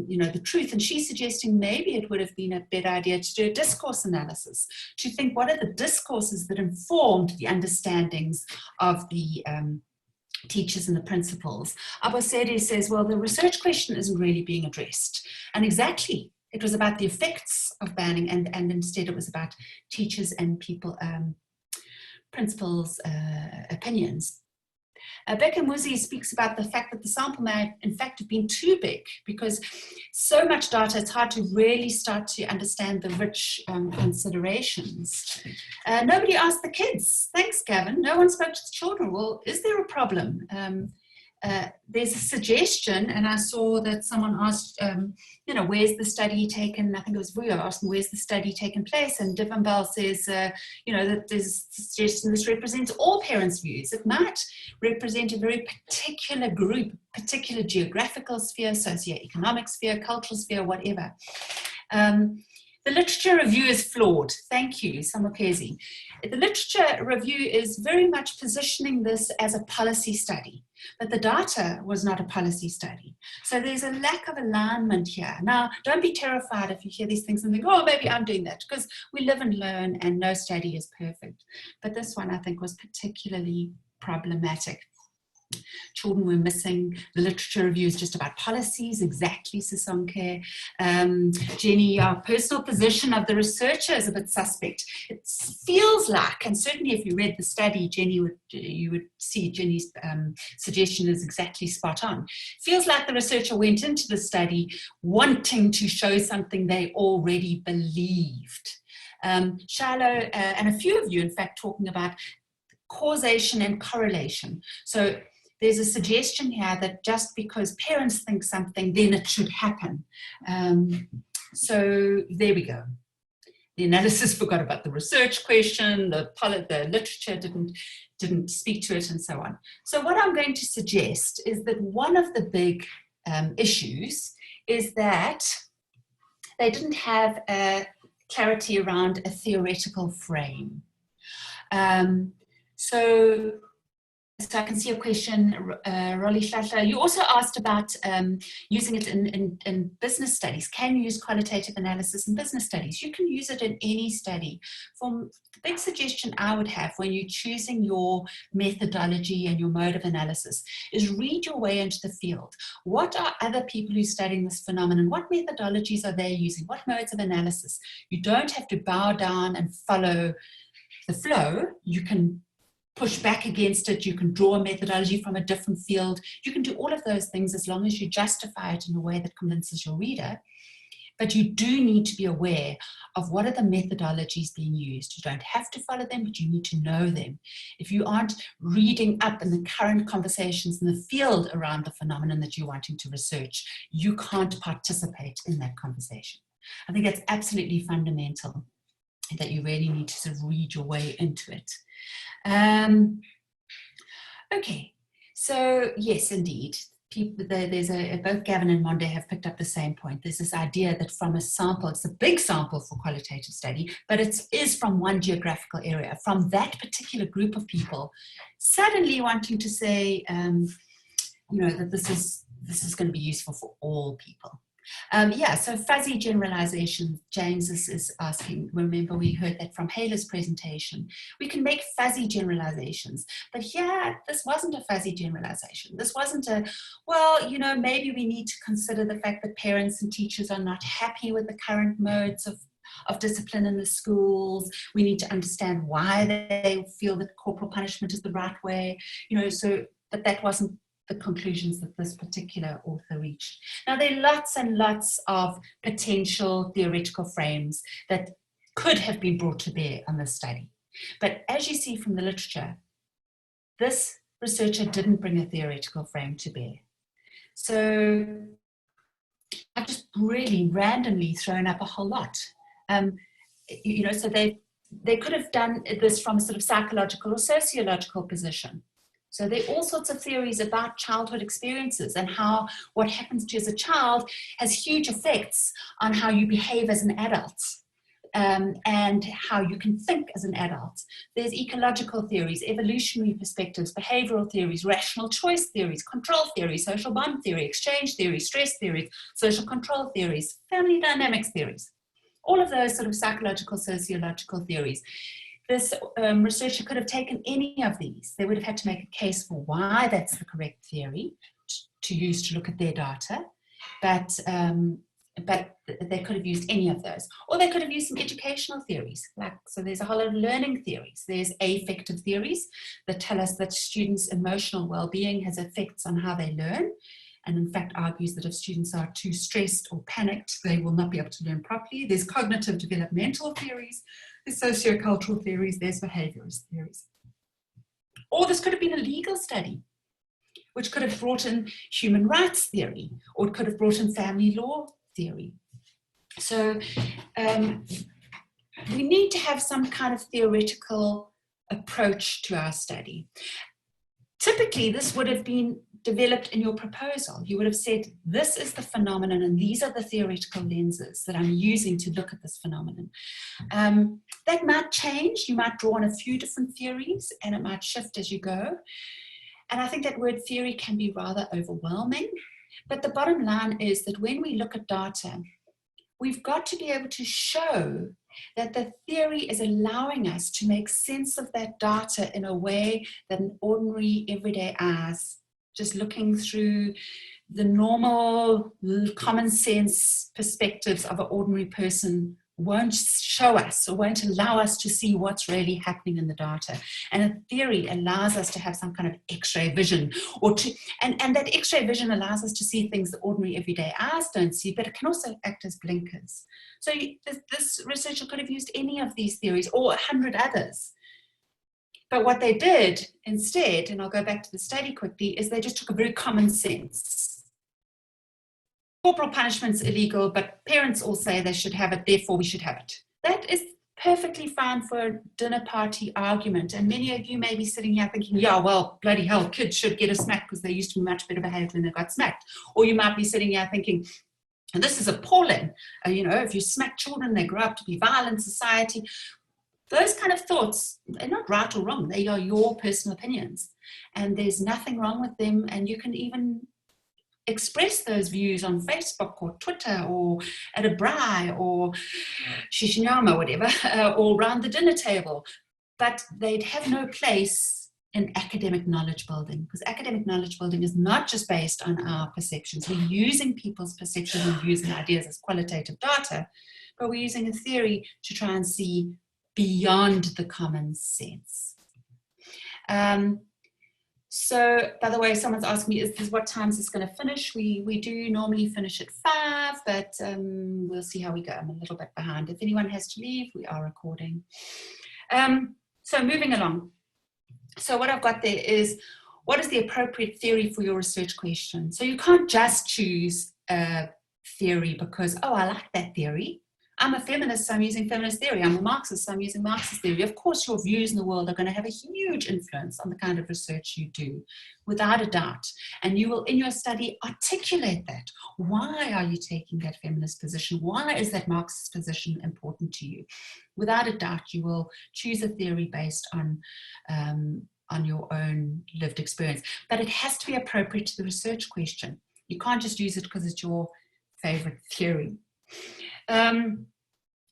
you know, the truth. And she's suggesting maybe it would have been a better idea to do a discourse analysis, to think what are the discourses that informed the understandings of the teachers and the principals. Abosede says, well, the research question isn't really being addressed. And exactly, it was about the effects of banning, and instead it was about teachers and people, principals' opinions. Becca Muzi speaks about the fact that the sample may, in fact, have been too big because so much data, it's hard to really start to understand the rich considerations. Nobody asked the kids. Thanks, Gavin. No one spoke to the children. Well, is there a problem? There's a suggestion, and I saw that someone asked, where's the study taken? I think it was Vuyo asking, where's the study taken place? And Divanbal says, that there's a suggestion this represents all parents' views. It might represent a very particular group, particular geographical sphere, socioeconomic sphere, cultural sphere, whatever. The literature review is flawed. Thank you, Samakezi. The literature review is very much positioning this as a policy study, but the data was not a policy study. So there's a lack of alignment here. Now, don't be terrified if you hear these things and think, oh, maybe I'm doing that, because we live and learn and no study is perfect. But this one, I think, was particularly problematic. Children were missing. The literature review is just about policies, exactly, Sisonke. Jenny, our personal position of the researcher is a bit suspect. It feels like, and certainly if you read the study, Jenny, you would see Jenny's suggestion is exactly spot on. Feels like the researcher went into the study wanting to show something they already believed. Shiloh, and a few of you, in fact, talking about causation and correlation. So there's a suggestion here that just because parents think something, then it should happen. So there we go. The analysis forgot about the research question, the literature didn't speak to it, and so on. So what I'm going to suggest is that one of the big issues is that they didn't have clarity around a theoretical frame. So I can see a question, Rolly Shasha. You also asked about using it in business studies. Can you use qualitative analysis in business studies? You can use it in any study. The big suggestion I would have when you're choosing your methodology and your mode of analysis is read your way into the field. What are other people who are studying this phenomenon? What methodologies are they using? What modes of analysis? You don't have to bow down and follow the flow. You can push back against it. You can draw a methodology from a different field. You can do all of those things as long as you justify it in a way that convinces your reader. But you do need to be aware of what are the methodologies being used. You don't have to follow them, but you need to know them. If you aren't reading up in the current conversations in the field around the phenomenon that you're wanting to research, you can't participate in that conversation. I think that's absolutely fundamental, that you really need to sort of read your way into it. Okay, so yes, indeed, both Gavin and Monde have picked up the same point. There's this idea that from a sample, it's a big sample for qualitative study, but it is from one geographical area, from that particular group of people, suddenly wanting to say, that this is going to be useful for all people. So fuzzy generalization, James is asking, remember we heard that from Hayler's presentation. We can make fuzzy generalizations, but here, this wasn't a fuzzy generalization. This wasn't maybe we need to consider the fact that parents and teachers are not happy with the current modes of discipline in the schools. We need to understand why they feel that corporal punishment is the right way, but that wasn't the conclusions that this particular author reached. Now, there are lots and lots of potential theoretical frames that could have been brought to bear on this study. But as you see from the literature, this researcher didn't bring a theoretical frame to bear. So I've just really randomly thrown up a whole lot. So they could have done this from a sort of psychological or sociological position. So there are all sorts of theories about childhood experiences and how what happens to you as a child has huge effects on how you behave as an adult and how you can think as an adult. There's ecological theories, evolutionary perspectives, behavioral theories, rational choice theories, control theory, social bond theory, exchange theory, stress theories, social control theories, family dynamics theories. All of those sort of psychological, sociological theories. This researcher could have taken any of these. They would have had to make a case for why that's the correct theory to use to look at their data. But but they could have used any of those. Or they could have used some educational theories. So there's a whole lot of learning theories. There's affective theories that tell us that students' emotional well-being has effects on how they learn, and in fact argues that if students are too stressed or panicked, they will not be able to learn properly. There's cognitive developmental theories, there's sociocultural theories, there's behaviorist theories. Or this could have been a legal study, which could have brought in human rights theory, or it could have brought in family law theory. So we need to have some kind of theoretical approach to our study. Typically, this would have been developed in your proposal. You would have said, this is the phenomenon, and these are the theoretical lenses that I'm using to look at this phenomenon. That might change. You might draw on a few different theories, and it might shift as you go. And I think that word theory can be rather overwhelming. But the bottom line is that when we look at data, we've got to be able to show that the theory is allowing us to make sense of that data in a way that an ordinary, everyday eyes, just looking through the normal, common sense perspectives of an ordinary person, won't show us or won't allow us to see what's really happening in the data. And a theory allows us to have some kind of x-ray vision, and that x-ray vision allows us to see things that ordinary everyday eyes don't see, but it can also act as blinkers. So this researcher could have used any of these theories or 100 others. But what they did instead, and I'll go back to the study quickly, is they just took a very common sense. Corporal punishment's illegal, but parents all say they should have it, therefore we should have it. That is perfectly fine for a dinner party argument. And many of you may be sitting here thinking, yeah, well, bloody hell, kids should get a smack because they used to be much better behaved when they got smacked. Or you might be sitting here thinking, and this is appalling, if you smack children, they grow up to be violent society. Those kind of thoughts, they're not right or wrong. They are your personal opinions. And there's nothing wrong with them. And you can even express those views on Facebook or Twitter or at a braai or shishinyama, whatever, or around the dinner table. But they'd have no place in academic knowledge building, because academic knowledge building is not just based on our perceptions. We're using people's perceptions and views and ideas as qualitative data, but we're using a theory to try and see beyond the common sense. So, by the way, someone's asked me, what time is this going to finish? We do normally finish at 5, but we'll see how we go. I'm a little bit behind. If anyone has to leave, we are recording. So moving along. So what I've got there is, what is the appropriate theory for your research question? So you can't just choose a theory because, oh, I like that theory. I'm a feminist, so I'm using feminist theory. I'm a Marxist, so I'm using Marxist theory. Of course, your views in the world are going to have a huge influence on the kind of research you do, without a doubt. And you will, in your study, articulate that. Why are you taking that feminist position? Why is that Marxist position important to you? Without a doubt, you will choose a theory based on your own lived experience. But it has to be appropriate to the research question. You can't just use it because it's your favorite theory.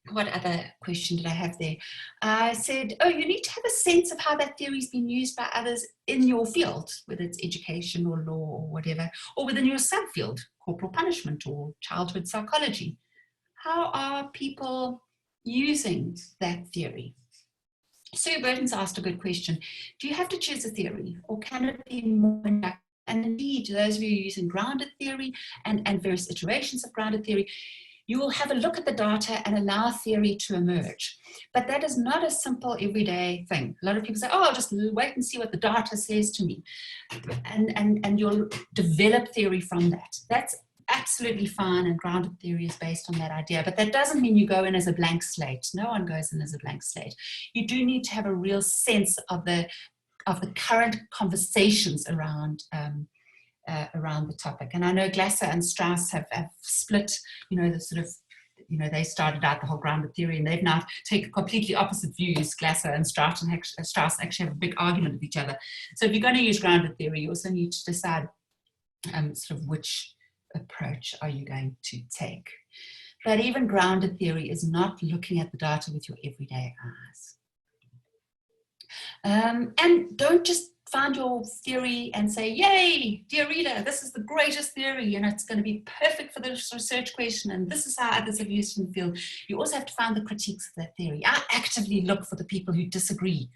What other question did I have there? I said, you need to have a sense of how that theory's been used by others in your field, whether it's education or law or whatever, or within your subfield, corporal punishment or childhood psychology. How are people using that theory? Sue Burton's asked a good question. Do you have to choose a theory, or can it be more inductive? And indeed, those of you using grounded theory and various iterations of grounded theory, you will have a look at the data and allow theory to emerge. But that is not a simple everyday thing. A lot of people say, oh, I'll just wait and see what the data says to me. And you'll develop theory from that. That's absolutely fine, and grounded theory is based on that idea. But that doesn't mean you go in as a blank slate. No one goes in as a blank slate. You do need to have a real sense of the current conversations around the topic. And I know Glasser and Strauss have split, the sort of, they started out the whole grounded theory, and they've now taken completely opposite views. Glasser and Strauss actually have a big argument with each other. So if you're going to use grounded theory, you also need to decide sort of which approach are you going to take. But even grounded theory is not looking at the data with your everyday eyes. And don't just find your theory and say, yay, dear reader, this is the greatest theory and it's going to be perfect for this research question and this is how others have used it in the field. You also have to find the critiques of that theory. I actively look for the people who disagree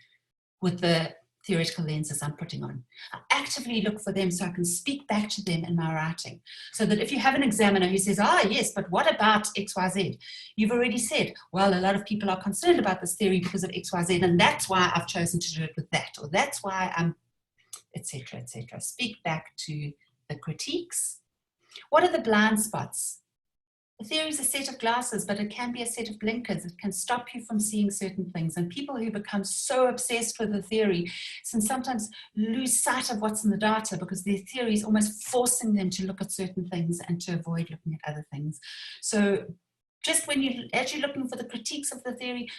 with the theoretical lenses I'm putting on. I actively look for them so I can speak back to them in my writing. So that if you have an examiner who says, yes, but what about XYZ? You've already said, well, a lot of people are concerned about this theory because of XYZ, and that's why I've chosen to do it with that, or that's why I'm, etc., etc. Speak back to the critiques. What are the blind spots? The theory is a set of glasses, but it can be a set of blinkers. It can stop you from seeing certain things. And people who become so obsessed with the theory can sometimes lose sight of what's in the data because their theory is almost forcing them to look at certain things and to avoid looking at other things. So just as you're looking for the critiques of the theory,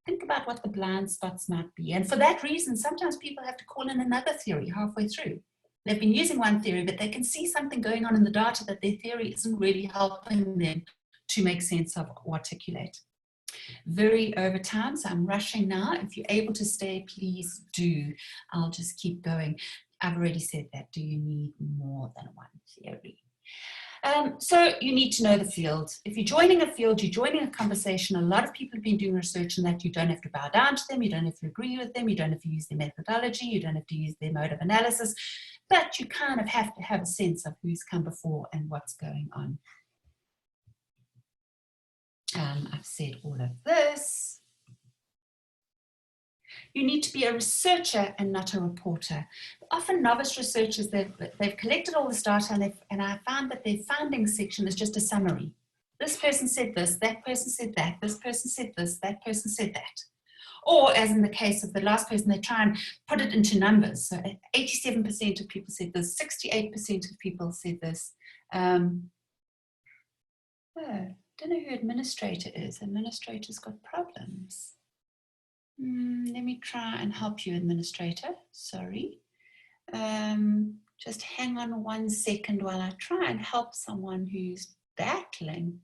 think about what the blind spots might be. And for that reason, sometimes people have to call in another theory halfway through. They've been using one theory, but they can see something going on in the data that their theory isn't really helping them to make sense of or articulate. Very over time, so I'm rushing now. If you're able to stay, please do. I'll just keep going. I've already said that. Do you need more than one theory? So you need to know the field. If you're joining a field, you're joining a conversation. A lot of people have been doing research in that you don't have to bow down to them, you don't have to agree with them, you don't have to use their methodology, you don't have to use their mode of analysis, but you kind of have to have a sense of who's come before and what's going on. I've said all of this. You need to be a researcher and not a reporter. Often novice researchers, they've collected all this data and I found that their findings section is just a summary. This person said this, that person said that, this person said this, that person said that. Or as in the case of the last person, they try and put it into numbers. So 87% of people said this, 68% of people said this. I don't know who administrator is. Administrator's got problems. Let me try and help you, administrator. Sorry. Just hang on 1 second while I try and help someone who's battling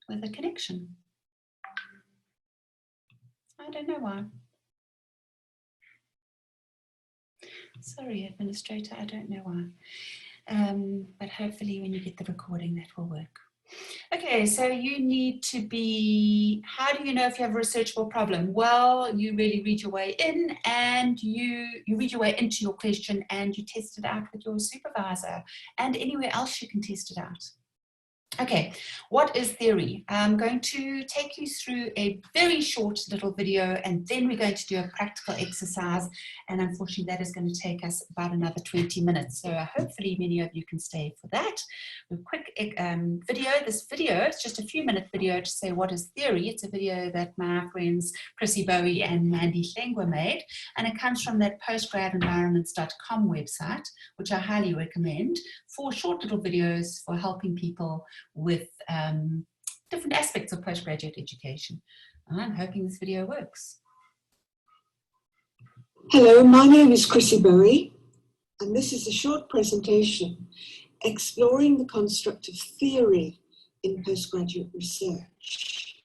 with a connection. I don't know why. Sorry, administrator, I don't know why. But hopefully when you get the recording, that will work. Okay, so you need to be, how do you know if you have a researchable problem? Well, you really read your way in and you read your way into your question and you test it out with your supervisor and anywhere else you can test it out. Okay, what is theory? I'm going to take you through a very short little video and then we're going to do a practical exercise, and unfortunately that is going to take us about another 20 minutes. So hopefully many of you can stay for that. A quick video. This video is just a few minute video to say what is theory. It's a video that my friends Chrissy Bowie and Mandy Lengwa made, and it comes from that postgradenvironments.com website, which I highly recommend for short little videos for helping people with different aspects of postgraduate education. I'm hoping this video works. Hello, my name is Chrissy Bowie, and this is a short presentation exploring the construct of theory in postgraduate research.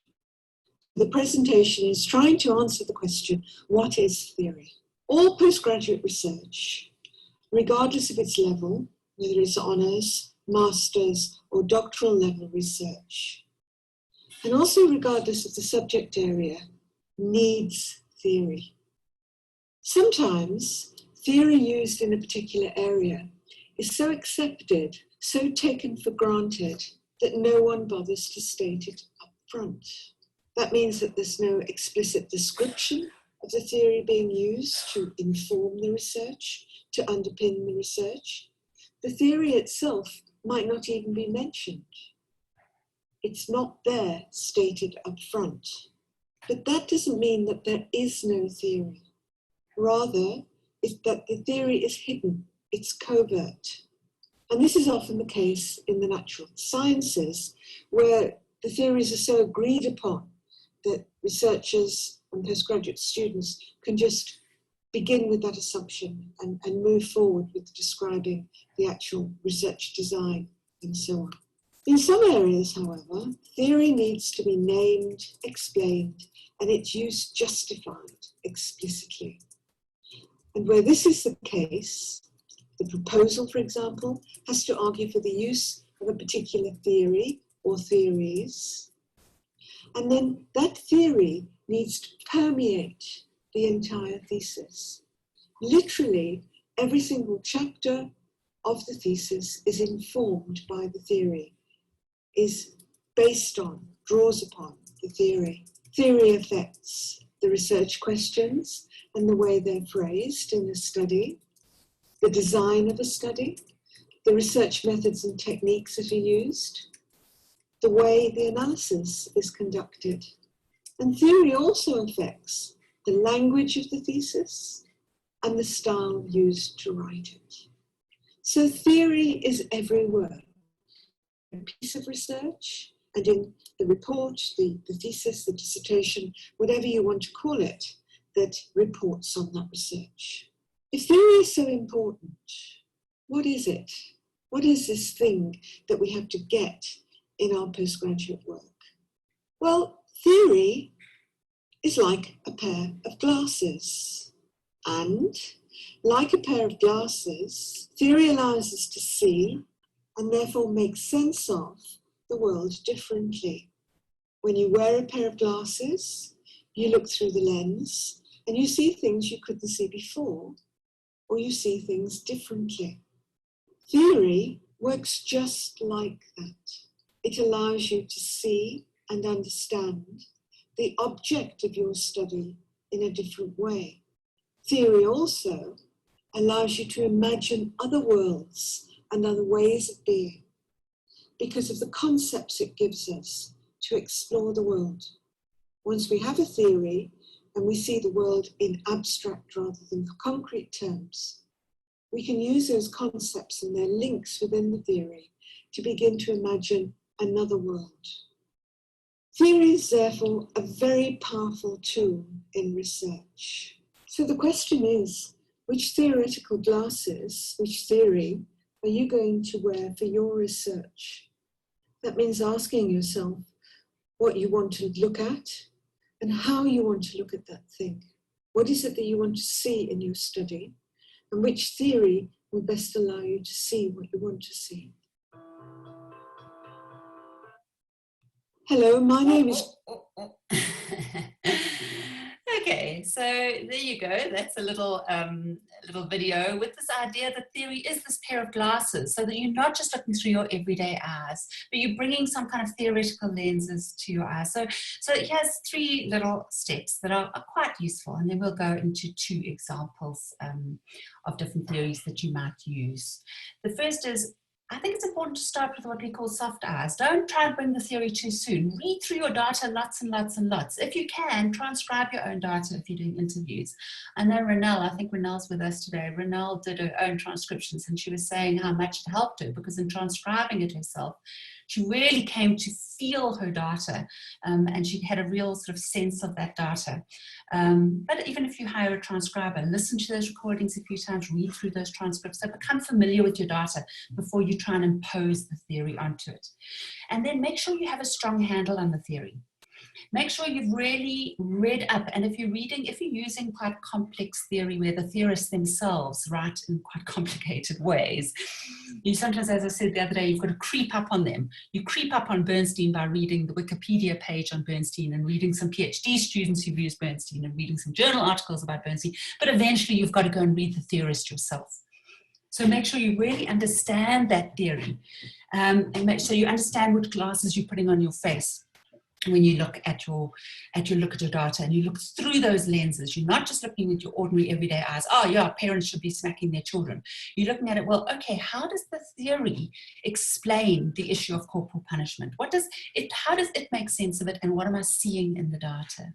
The presentation is trying to answer the question, what is theory? All postgraduate research, regardless of its level, whether it's honours, master's or doctoral level research, and also regardless of the subject area, needs theory. Sometimes theory used in a particular area is so accepted, so taken for granted, that no one bothers to state it up front. That means that there's no explicit description of the theory being used to inform the research, to underpin the research. The theory itself might not even be mentioned. It's not there stated up front. But that doesn't mean that there is no theory. Rather, it's that the theory is hidden, it's covert. And this is often the case in the natural sciences, where the theories are so agreed upon that researchers and postgraduate students can just begin with that assumption and move forward with describing the actual research design and so on. In some areas, however, theory needs to be named, explained, and its use justified explicitly. And where this is the case, the proposal, for example, has to argue for the use of a particular theory or theories. And then that theory needs to permeate the entire thesis. Literally, every single chapter of the thesis is informed by the theory, is based on, draws upon the theory. Theory affects the research questions and the way they're phrased in a study, the design of a study, the research methods and techniques that are used, the way the analysis is conducted. And theory also affects the language of the thesis and the style used to write it. So theory is everywhere. A piece of research, and in the report, the thesis, the dissertation, whatever you want to call it, that reports on that research. If theory is so important, what is it? What is this thing that we have to get in our postgraduate work? Well, theory is like a pair of glasses. And like a pair of glasses, theory allows us to see and therefore make sense of the world differently. When you wear a pair of glasses, you look through the lens and you see things you couldn't see before, or you see things differently. Theory works just like that. It allows you to see and understand the object of your study in a different way. Theory also allows you to imagine other worlds and other ways of being because of the concepts it gives us to explore the world. Once we have a theory and we see the world in abstract rather than concrete terms, we can use those concepts and their links within the theory to begin to imagine another world. Theory is therefore a very powerful tool in research. So the question is, which theoretical glasses, which theory are you going to wear for your research? That means asking yourself what you want to look at and how you want to look at that thing. What is it that you want to see in your study? And which theory will best allow you to see what you want to see? Hello, my name is... Okay, so there you go. That's a little video with this idea that theory is this pair of glasses, so that you're not just looking through your everyday eyes, but you're bringing some kind of theoretical lenses to your eyes. So here's 3 little steps that are quite useful, and then we'll go into 2 examples of different theories that you might use. The first is, I think it's important to start with what we call soft eyes. Don't try and bring the theory too soon. Read through your data lots and lots and lots. If you can, transcribe your own data if you're doing interviews. I know Renelle, I think Renelle's with us today. Renelle did her own transcriptions and she was saying how much it helped her because in transcribing it herself, she really came to feel her data and she had a real sort of sense of that data. But even if you hire a transcriber, listen to those recordings a few times, read through those transcripts, so become familiar with your data before you try and impose the theory onto it. And then make sure you have a strong handle on the theory. Make sure you've really read up, and if you're using quite complex theory where the theorists themselves write in quite complicated ways, you sometimes, as I said the other day, you've got to creep up on them. You creep up on Bernstein by reading the Wikipedia page on Bernstein and reading some PhD students who've used Bernstein and reading some journal articles about Bernstein, but eventually you've got to go and read the theorist yourself. So make sure you really understand that theory and make sure you understand what glasses you're putting on your face when you look at your data and you look through those lenses. You're not just looking with your ordinary everyday eyes. Oh yeah, parents should be smacking their children. You're looking at it, well, okay, how does the theory explain the issue of corporal punishment? How does it make sense of it, and what am I seeing in the data?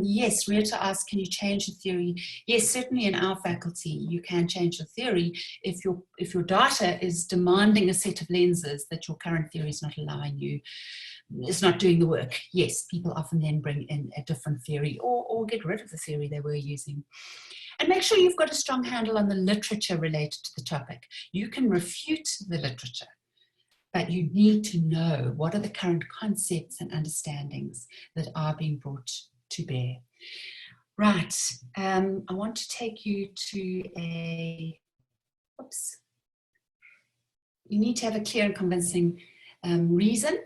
Yes, Rita asked, can you change the theory? Yes, certainly in our faculty, you can change the theory if your data is demanding a set of lenses that your current theory is not allowing you. It's not doing the work. Yes, people often then bring in a different theory or get rid of the theory they were using. And make sure you've got a strong handle on the literature related to the topic. You can refute the literature, but you need to know what are the current concepts and understandings that are being brought to bear. Right. I want to take you to you need to have a clear and convincing reason,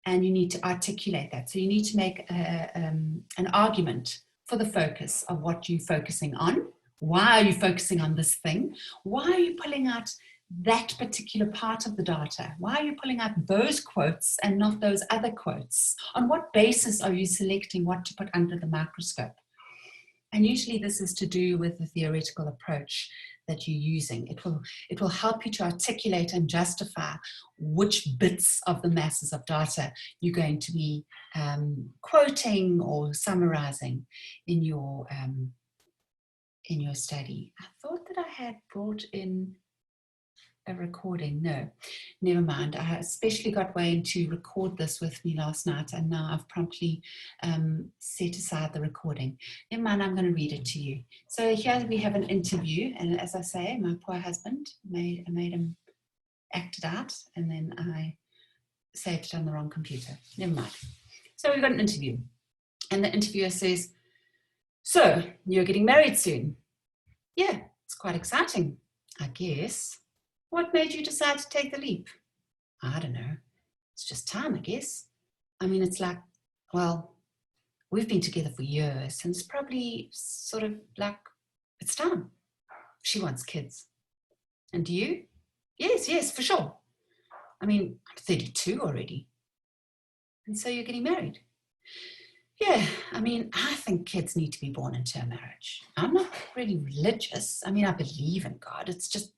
and you need to articulate that. So you need to make an argument for the focus of what you're focusing on. Why are you focusing on this thing? Why are you pulling out that particular part of the data? Why are you pulling out those quotes and not those other quotes? On what basis are you selecting what to put under the microscope? And usually this is to do with the theoretical approach that you're using. It will help you to articulate and justify which bits of the masses of data you're going to be quoting or summarizing in your study. I thought that I had brought in a recording. No, never mind. I especially got Wayne to record this with me last night, and now I've promptly set aside the recording. Never mind, I'm going to read it to you. So here we have an interview, and as I say, my poor husband made him act it out, and then I saved it on the wrong computer. Never mind. So we've got an interview, and the interviewer says, "So you're getting married soon?" "Yeah, it's quite exciting, I guess." "What made you decide to take the leap?" "I don't know. It's just time, I guess. I mean, it's like, well, we've been together for years, and it's probably sort of like, it's time. She wants kids." "And do you?" Yes, for sure. I mean, I'm 32 already." "And so you're getting married?" "Yeah, I mean, I think kids need to be born into a marriage. I'm not really religious. I mean, I believe in God. It's just,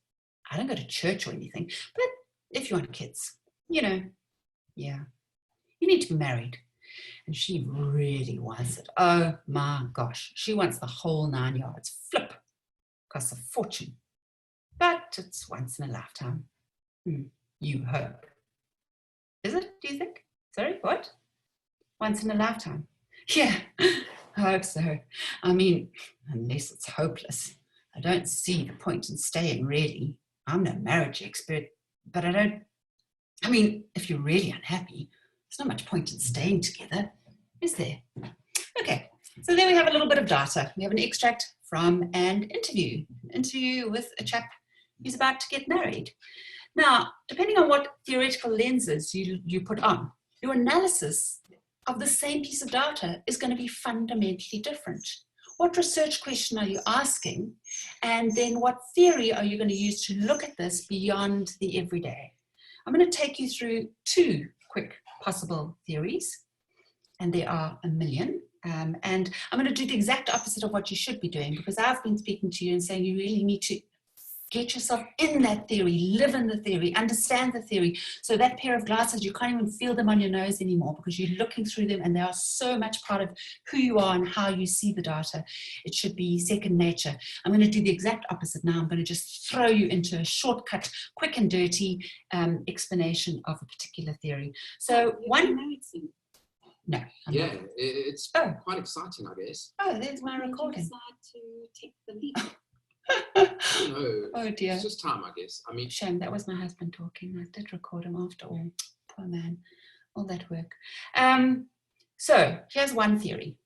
I don't go to church or anything. But if you want kids, yeah, you need to be married." And she really wants it. Oh my gosh. She wants the whole 9 yards. Flip. Costs a fortune. But it's once in a lifetime. You hope. Is it, do you think? Sorry, what? Once in a lifetime. Yeah, I hope so. I mean, unless it's hopeless. I don't see the point in staying, really. I'm no marriage expert, but I mean, if you're really unhappy, there's not much point in staying together, is there? Okay, so there we have a little bit of data. We have an extract from an interview with a chap who's about to get married. Now, depending on what theoretical lenses you put on, your analysis of the same piece of data is going to be fundamentally different. What research question are you asking? And then what theory are you going to use to look at this beyond the everyday? I'm going to take you through 2 quick possible theories, and there are a million. And I'm going to do the exact opposite of what you should be doing, because I've been speaking to you and saying you really need to get yourself in that theory, live in the theory, understand the theory. So that pair of glasses, you can't even feel them on your nose anymore because you're looking through them and they are so much part of who you are and how you see the data. It should be second nature. I'm going to do the exact opposite now. I'm going to just throw you into a shortcut, quick and dirty explanation of a particular theory. So No. Yeah, it's quite exciting, I guess. Oh, there's my recording. Decide to take the leap. No, oh dear. It's just time, I guess. I mean, shame, that was my husband talking. I did record him after all. Poor man, all that work. So here's one theory.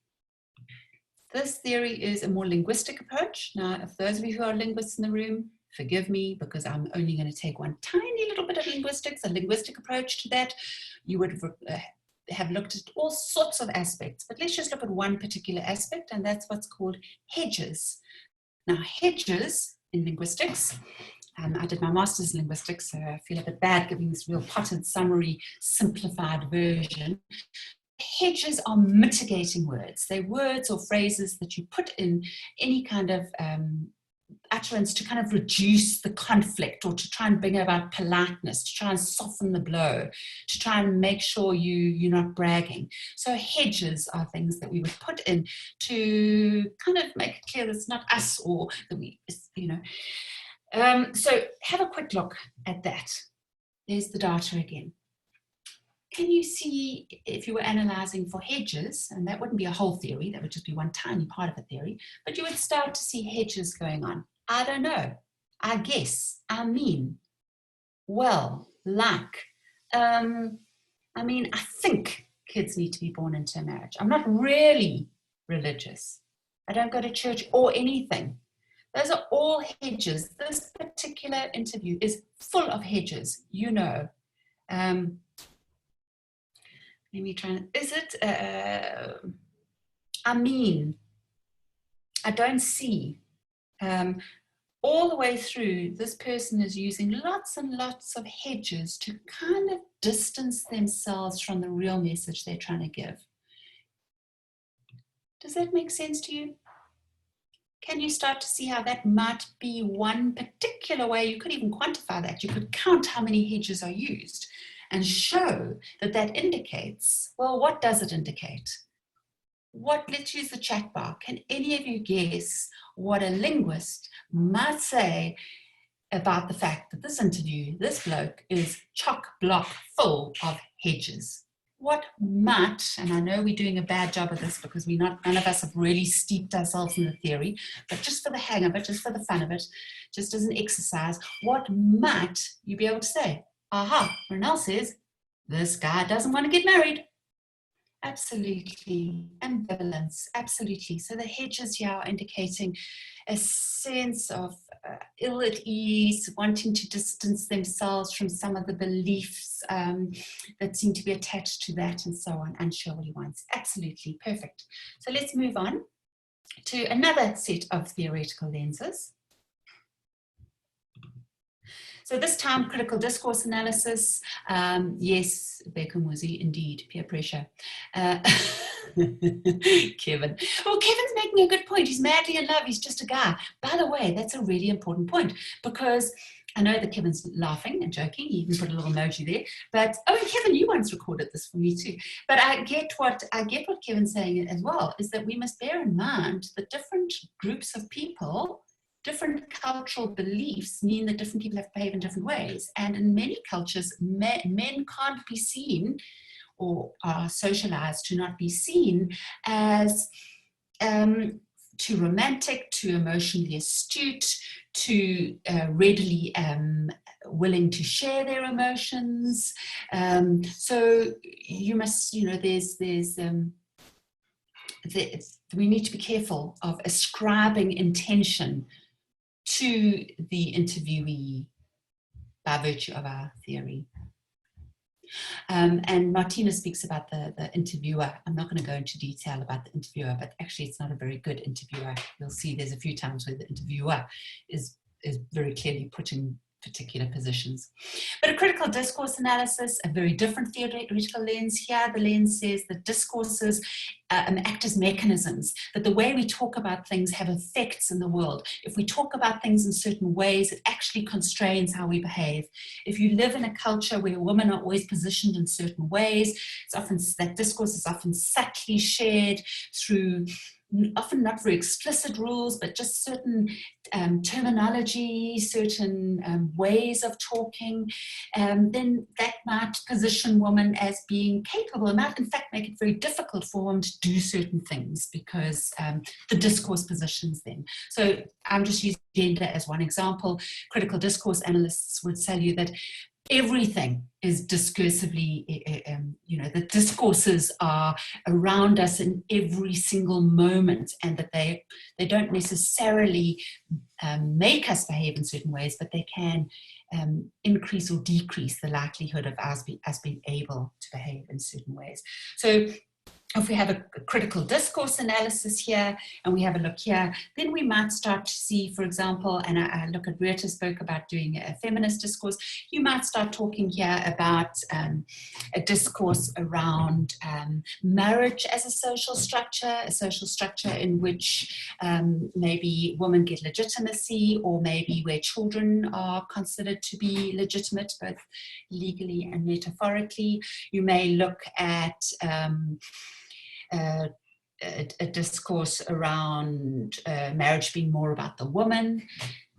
This theory is a more linguistic approach. Now, if those of you who are linguists in the room, forgive me, because I'm only going to take one tiny little bit of linguistics, a linguistic approach to that. You would have looked at all sorts of aspects, but let's just look at one particular aspect, and that's what's called hedges. Now, hedges in linguistics, I did my master's in linguistics, so I feel a bit bad giving this real potted, summary, simplified version. Hedges are mitigating words. They're words or phrases that you put in any kind of utterance to kind of reduce the conflict, or to try and bring about politeness, to try and soften the blow, to try and make sure you're not bragging. So hedges are things that we would put in to kind of make it clear that it's not us, or that we, so have a quick look at that. There's the data again. Can you see, if you were analysing for hedges, and that wouldn't be a whole theory, that would just be one tiny part of a theory, but you would start to see hedges going on. I don't know, I guess, I mean, well, like, I mean, I think kids need to be born into a marriage. I'm not really religious. I don't go to church or anything. Those are all hedges. This particular interview is full of hedges, you know. Let me try and, is it, I mean, I don't see. All the way through, this person is using lots and lots of hedges to kind of distance themselves from the real message they're trying to give. Does that make sense to you? Can you start to see how that might be one particular way? You could even quantify that. You could count how many hedges are used and show that that indicates, well, what does it indicate? Let's use the chat bar. Can any of you guess what a linguist might say about the fact that this interview, this bloke, is chock-block full of hedges? What might, and I know we're doing a bad job of this because none of us have really steeped ourselves in the theory, but just for the hang of it, just for the fun of it, just as an exercise, what might you be able to say? Aha, Renelle says, this guy doesn't want to get married. Absolutely. Ambivalence, absolutely. So the hedges here are indicating a sense of ill at ease, wanting to distance themselves from some of the beliefs that seem to be attached to that and so on, unsure what he wants. Absolutely, perfect. So let's move on to another set of theoretical lenses. So this time, critical discourse analysis. Yes, Beckham was indeed peer pressure. Kevin. Well, Kevin's making a good point. He's madly in love. He's just a guy. By the way, that's a really important point because I know that Kevin's laughing and joking. He even put a little emoji there. But, oh, and Kevin, you once recorded this for me too. But I get what Kevin's saying as well, is that we must bear in mind that different groups of people, different cultural beliefs mean that different people have to behave in different ways. And in many cultures, men can't be seen or are socialized to not be seen as too romantic, too emotionally astute, too readily willing to share their emotions. So you must, we need to be careful of ascribing intention to the interviewee by virtue of our theory. And Martina speaks about the interviewer. I'm not going to go into detail about the interviewer, but actually it's not a very good interviewer. You'll see there's a few times where the interviewer is very clearly putting particular positions. But a critical discourse analysis, a very different theoretical lens here. The lens says that discourses act as mechanisms, that the way we talk about things have effects in the world. If we talk about things in certain ways, it actually constrains how we behave. If you live in a culture where women are always positioned in certain ways, it's often that discourse is often subtly shared through often not very explicit rules, but just certain terminology, certain ways of talking, then that might position women as being capable. It might in fact make it very difficult for women to do certain things because the discourse positions them. So I'm just using gender as one example. Critical discourse analysts would tell you that everything is discursively, the discourses are around us in every single moment, and that they don't necessarily make us behave in certain ways, but they can increase or decrease the likelihood of us being able to behave in certain ways. So if we have a critical discourse analysis here and we have a look here, then we might start to see, for example, and I look at Rita spoke about doing a feminist discourse, you might start talking here about a discourse around marriage as a social structure in which maybe women get legitimacy, or maybe where children are considered to be legitimate, both legally and metaphorically. You may look at a discourse around marriage being more about the woman.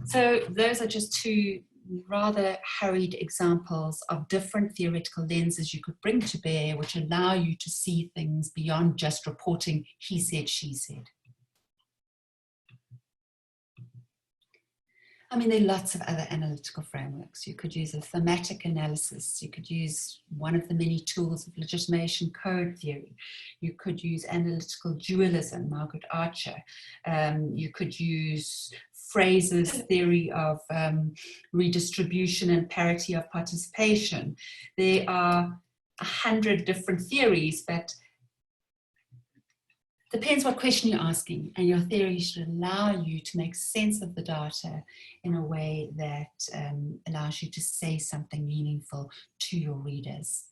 So those are just two rather hurried examples of different theoretical lenses you could bring to bear, which allow you to see things beyond just reporting he said, she said. I mean, there are lots of other analytical frameworks. You could use a thematic analysis. You could use one of the many tools of legitimation code theory. You could use analytical dualism, Margaret Archer. You could use Fraser's theory of redistribution and parity of participation. There are 100 different theories, but depends what question you're asking, and your theory should allow you to make sense of the data in a way that allows you to say something meaningful to your readers.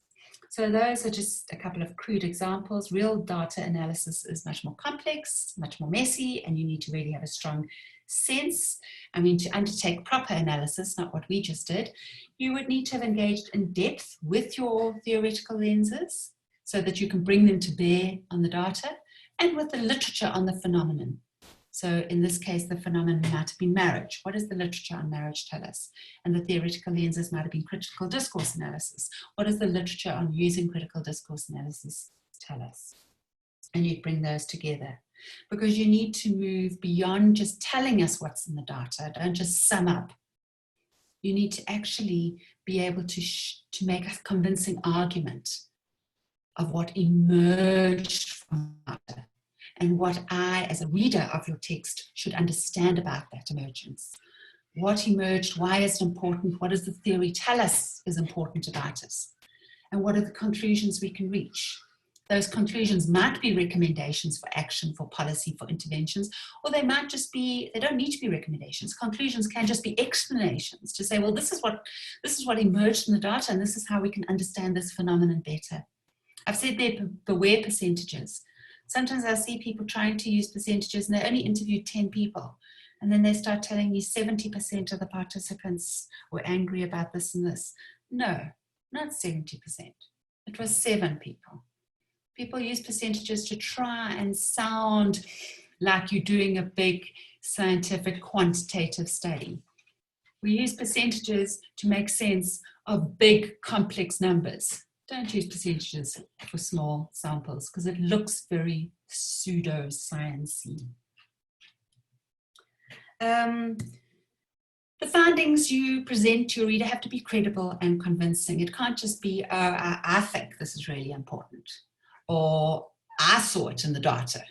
So those are just a couple of crude examples. Real data analysis is much more complex, much more messy, and you need to really have a strong sense. I mean, to undertake proper analysis, not what we just did, you would need to have engaged in depth with your theoretical lenses so that you can bring them to bear on the data, and with the literature on the phenomenon. So in this case, the phenomenon might have been marriage. What does the literature on marriage tell us? And the theoretical lenses might have been critical discourse analysis. What does the literature on using critical discourse analysis tell us? And you bring those together, because you need to move beyond just telling us what's in the data. Don't just sum up. You need to actually be able to make a convincing argument of what emerged from data and what I, as a reader of your text, should understand about that emergence. What emerged, why is it important, what does the theory tell us is important about us, and what are the conclusions we can reach. Those conclusions might be recommendations for action, for policy, for interventions, or they might just be, they don't need to be recommendations. Conclusions can just be explanations to say, well, this is what emerged in the data, and this is how we can understand this phenomenon better. I've said there, beware percentages. Sometimes I see people trying to use percentages and they only interviewed 10 people. And then they start telling me 70% of the participants were angry about this and this. No, not 70%. It was 7 people. People use percentages to try and sound like you're doing a big scientific quantitative study. We use percentages to make sense of big complex numbers. Don't use percentages for small samples because it looks very pseudo-sciencey. The findings you present to your reader have to be credible and convincing. It can't just be, oh, I think this is really important, or I saw it in the data.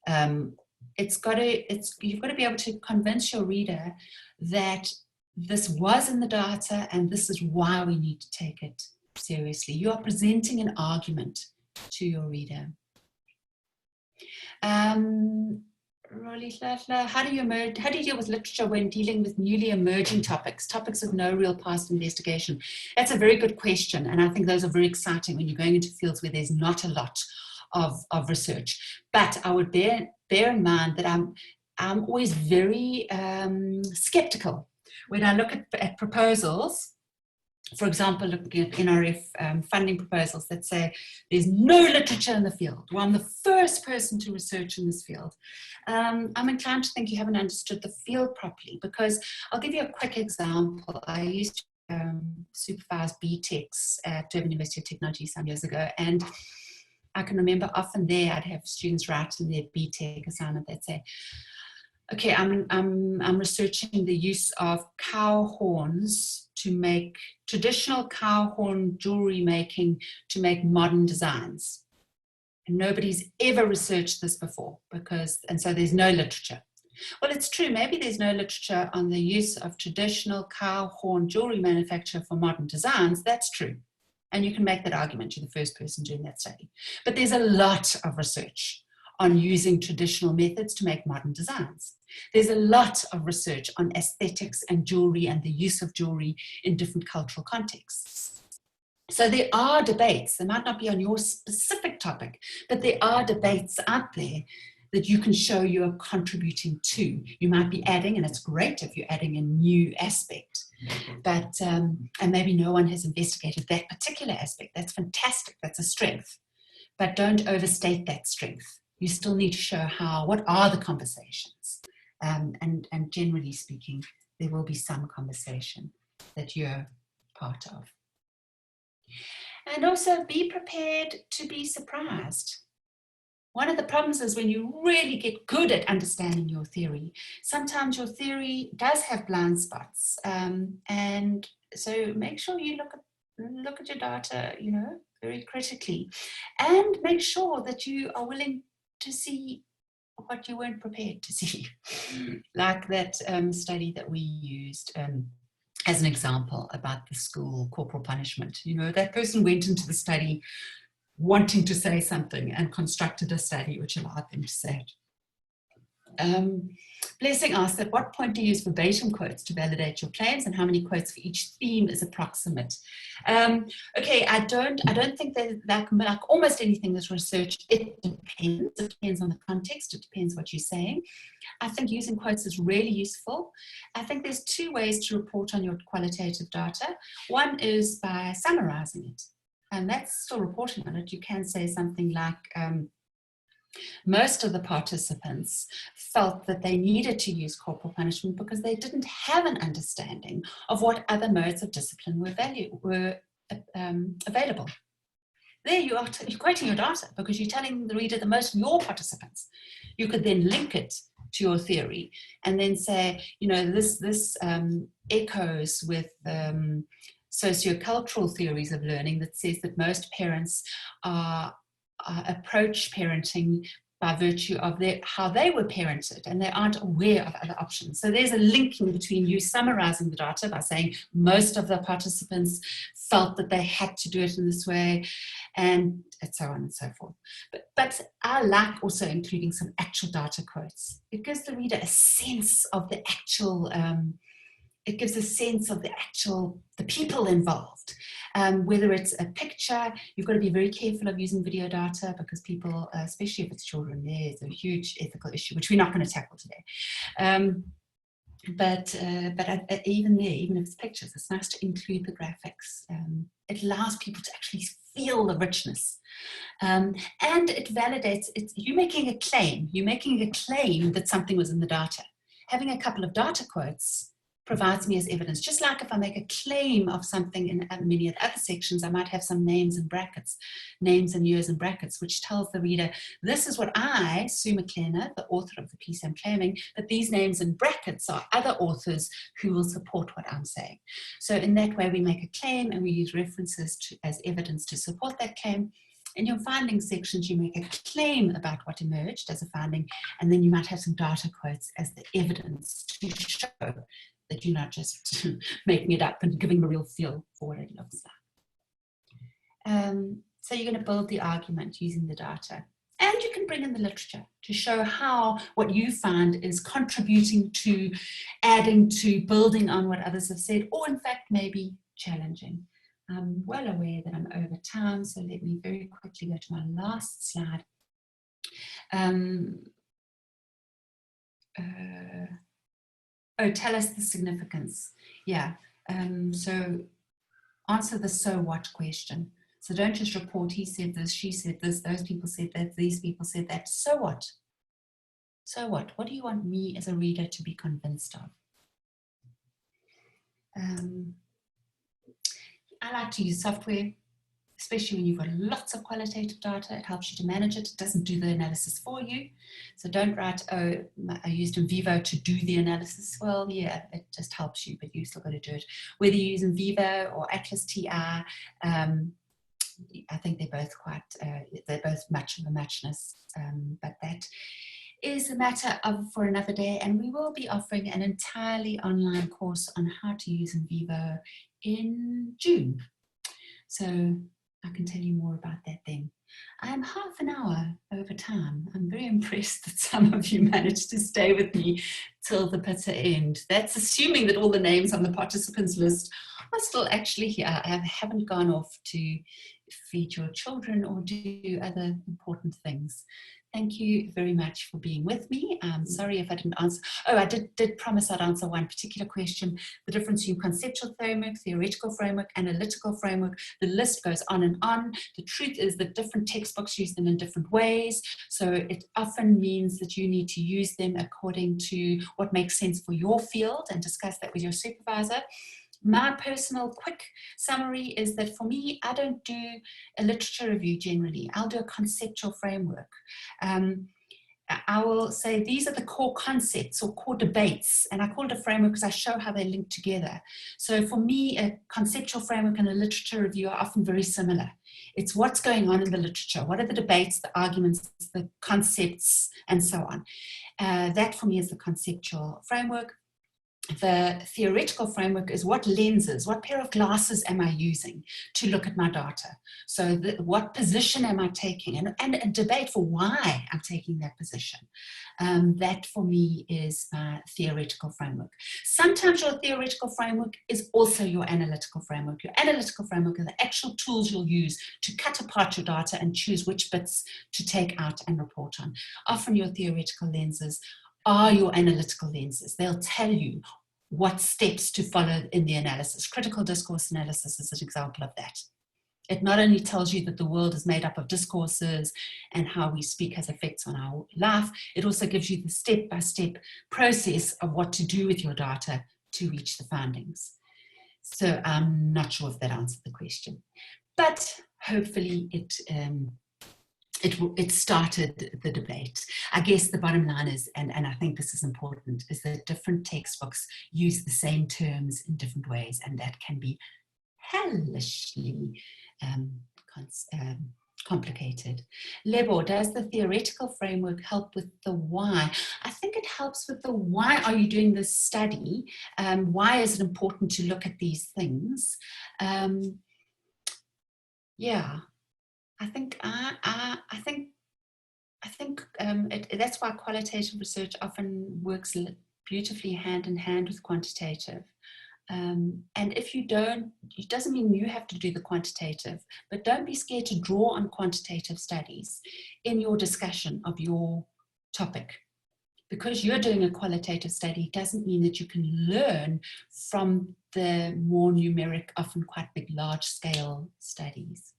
You've got to be able to convince your reader that this was in the data and this is why we need to take it seriously. You are presenting an argument to your reader. How do you deal with literature when dealing with newly emerging topics with no real past investigation? That's a very good question, and I think those are very exciting when you're going into fields where there's not a lot of research. But I would bear in mind that I'm always very skeptical when I look at proposals. For example, looking at NRF funding proposals that say there's no literature in the field. Well, I'm the first person to research in this field. I'm inclined to think you haven't understood the field properly, because I'll give you a quick example. I used to supervise BTECs at Durban University of Technology some years ago, and I can remember often there I'd have students write in their BTEC assignment that say, okay, I'm researching the use of cow horns to make traditional cow horn jewelry making to make modern designs. And nobody's ever researched this before and so there's no literature. Well, it's true, maybe there's no literature on the use of traditional cow horn jewelry manufacture for modern designs. That's true. And you can make that argument. You're the first person doing that study. But there's a lot of research on using traditional methods to make modern designs. There's a lot of research on aesthetics and jewelry and the use of jewelry in different cultural contexts. So there are debates. They might not be on your specific topic, but there are debates out there that you can show you're contributing to. You might be adding, and it's great if you're adding a new aspect, but and maybe no one has investigated that particular aspect. That's fantastic. That's a strength. But don't overstate that strength. You still need to show what are the conversations. And generally speaking, there will be some conversation that you're part of. And also be prepared to be surprised. one of the problems is when you really get good at understanding your theory, sometimes your theory does have blind spots. And so make sure you look at your data, you know, very critically, and make sure that you are willing to see what you weren't prepared to see. Like that study that we used as an example about the school corporal punishment. You know, that person went into the study wanting to say something and constructed a study which allowed them to say it. Blessing asked, at what point do you use verbatim quotes to validate your claims, and how many quotes for each theme is approximate? Okay, I don't think that like almost anything that's research, it depends on the context, it depends what you're saying. I think using quotes is really useful. I think there's two ways to report on your qualitative data. One is by summarizing it, and that's still reporting on it. You can say something like, most of the participants felt that they needed to use corporal punishment because they didn't have an understanding of what other modes of discipline were available. There you are, you're quoting your data because you're telling the reader that most of your participants. You could then link it to your theory and then say, you know, this echoes with sociocultural theories of learning that says that most parents approach parenting by virtue of how they were parented, and they aren't aware of other options. So there's a linking between you summarizing the data by saying most of the participants felt that they had to do it in this way, and so on and so forth. But I like also including some actual data quotes. It gives the reader a sense of the actual it gives a sense of the people involved. Whether it's a picture, you've got to be very careful of using video data because people, especially if it's children, there's a huge ethical issue, which we're not going to tackle today. But even there, even if it's pictures, it's nice to include the graphics. It allows people to actually feel the richness. And it validates, you're making a claim. You're making a claim that something was in the data. Having a couple of data quotes provides me as evidence. Just like if I make a claim of something in many of the other sections, I might have some names and brackets, names and years and brackets, which tells the reader, this is what I, Sue McLennan, the author of the piece I'm claiming, that these names and brackets are other authors who will support what I'm saying. So in that way, we make a claim and we use references as evidence to support that claim. In your findings sections, you make a claim about what emerged as a finding, and then you might have some data quotes as the evidence to show that you're not just making it up and giving a real feel for what it looks like. So you're going to build the argument using the data. And you can bring in the literature to show how what you find is contributing to, adding to, building on what others have said, or in fact, maybe challenging. I'm well aware that I'm over time, so let me very quickly go to my last slide. Tell us the significance. Yeah, so answer the so what question. So don't just report, he said this, she said this, those people said that, these people said that. So what? So what? What do you want me as a reader to be convinced of? I like to use software, especially when you've got lots of qualitative data. It helps you to manage it. It doesn't do the analysis for you. So don't write, oh, I used Invivo to do the analysis. Well, yeah, it just helps you, but you still got to do it. Whether you use Invivo or Atlas TI, I think they're both much of a muchness, but that is a matter for another day, and we will be offering an entirely online course on how to use Invivo in June. So I can tell you more about that then. I am half an hour over time. I'm very impressed that some of you managed to stay with me till the bitter end. That's assuming that all the names on the participants list are still actually here. I haven't gone off to feed your children or do other important things. Thank you very much for being with me. I'm sorry if I didn't answer. Oh, I did promise I'd answer one particular question. The difference between conceptual framework, theoretical framework, analytical framework. The list goes on and on. The truth is that different textbooks use them in different ways. So it often means that you need to use them according to what makes sense for your field and discuss that with your supervisor. My personal quick summary is that for me, I don't do a literature review generally. I'll do a conceptual framework. I will say these are the core concepts or core debates, and I call it a framework because I show how they link together. So for me, a conceptual framework and a literature review are often very similar. It's what's going on in the literature, what are the debates, the arguments, the concepts, and so on. That for me is the conceptual framework. The theoretical framework is what lenses, what pair of glasses am I using to look at my data? So what position am I taking? And a debate for why I'm taking that position. That for me is my theoretical framework. Sometimes your theoretical framework is also your analytical framework. Your analytical framework are the actual tools you'll use to cut apart your data and choose which bits to take out and report on. Often your theoretical lenses are your analytical lenses. They'll tell you what steps to follow in the analysis. Critical discourse analysis is an example of that. It not only tells you that the world is made up of discourses and how we speak has effects on our life, it also gives you the step-by-step process of what to do with your data to reach the findings. So I'm not sure if that answered the question, but hopefully it started the debate. I guess the bottom line is, and I think this is important, is that different textbooks use the same terms in different ways, and that can be hellishly complicated. Lebo, does the theoretical framework help with the why? I think it helps with the why are you doing this study? Why is it important to look at these things? Yeah. I think that's why qualitative research often works beautifully hand in hand with quantitative. And if you don't, it doesn't mean you have to do the quantitative, but don't be scared to draw on quantitative studies in your discussion of your topic. Because you're doing a qualitative study doesn't mean that you can learn from the more numeric, often quite big, large scale studies.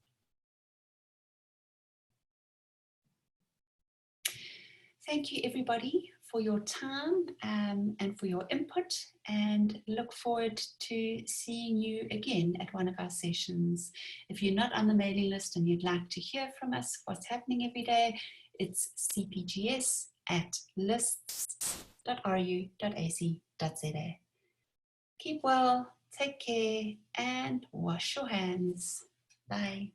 Thank you, everybody, for your time and for your input, and look forward to seeing you again at one of our sessions. If you're not on the mailing list and you'd like to hear from us what's happening every day, it's cpgs@lists.ru.ac.za. Keep well, take care, and wash your hands. Bye.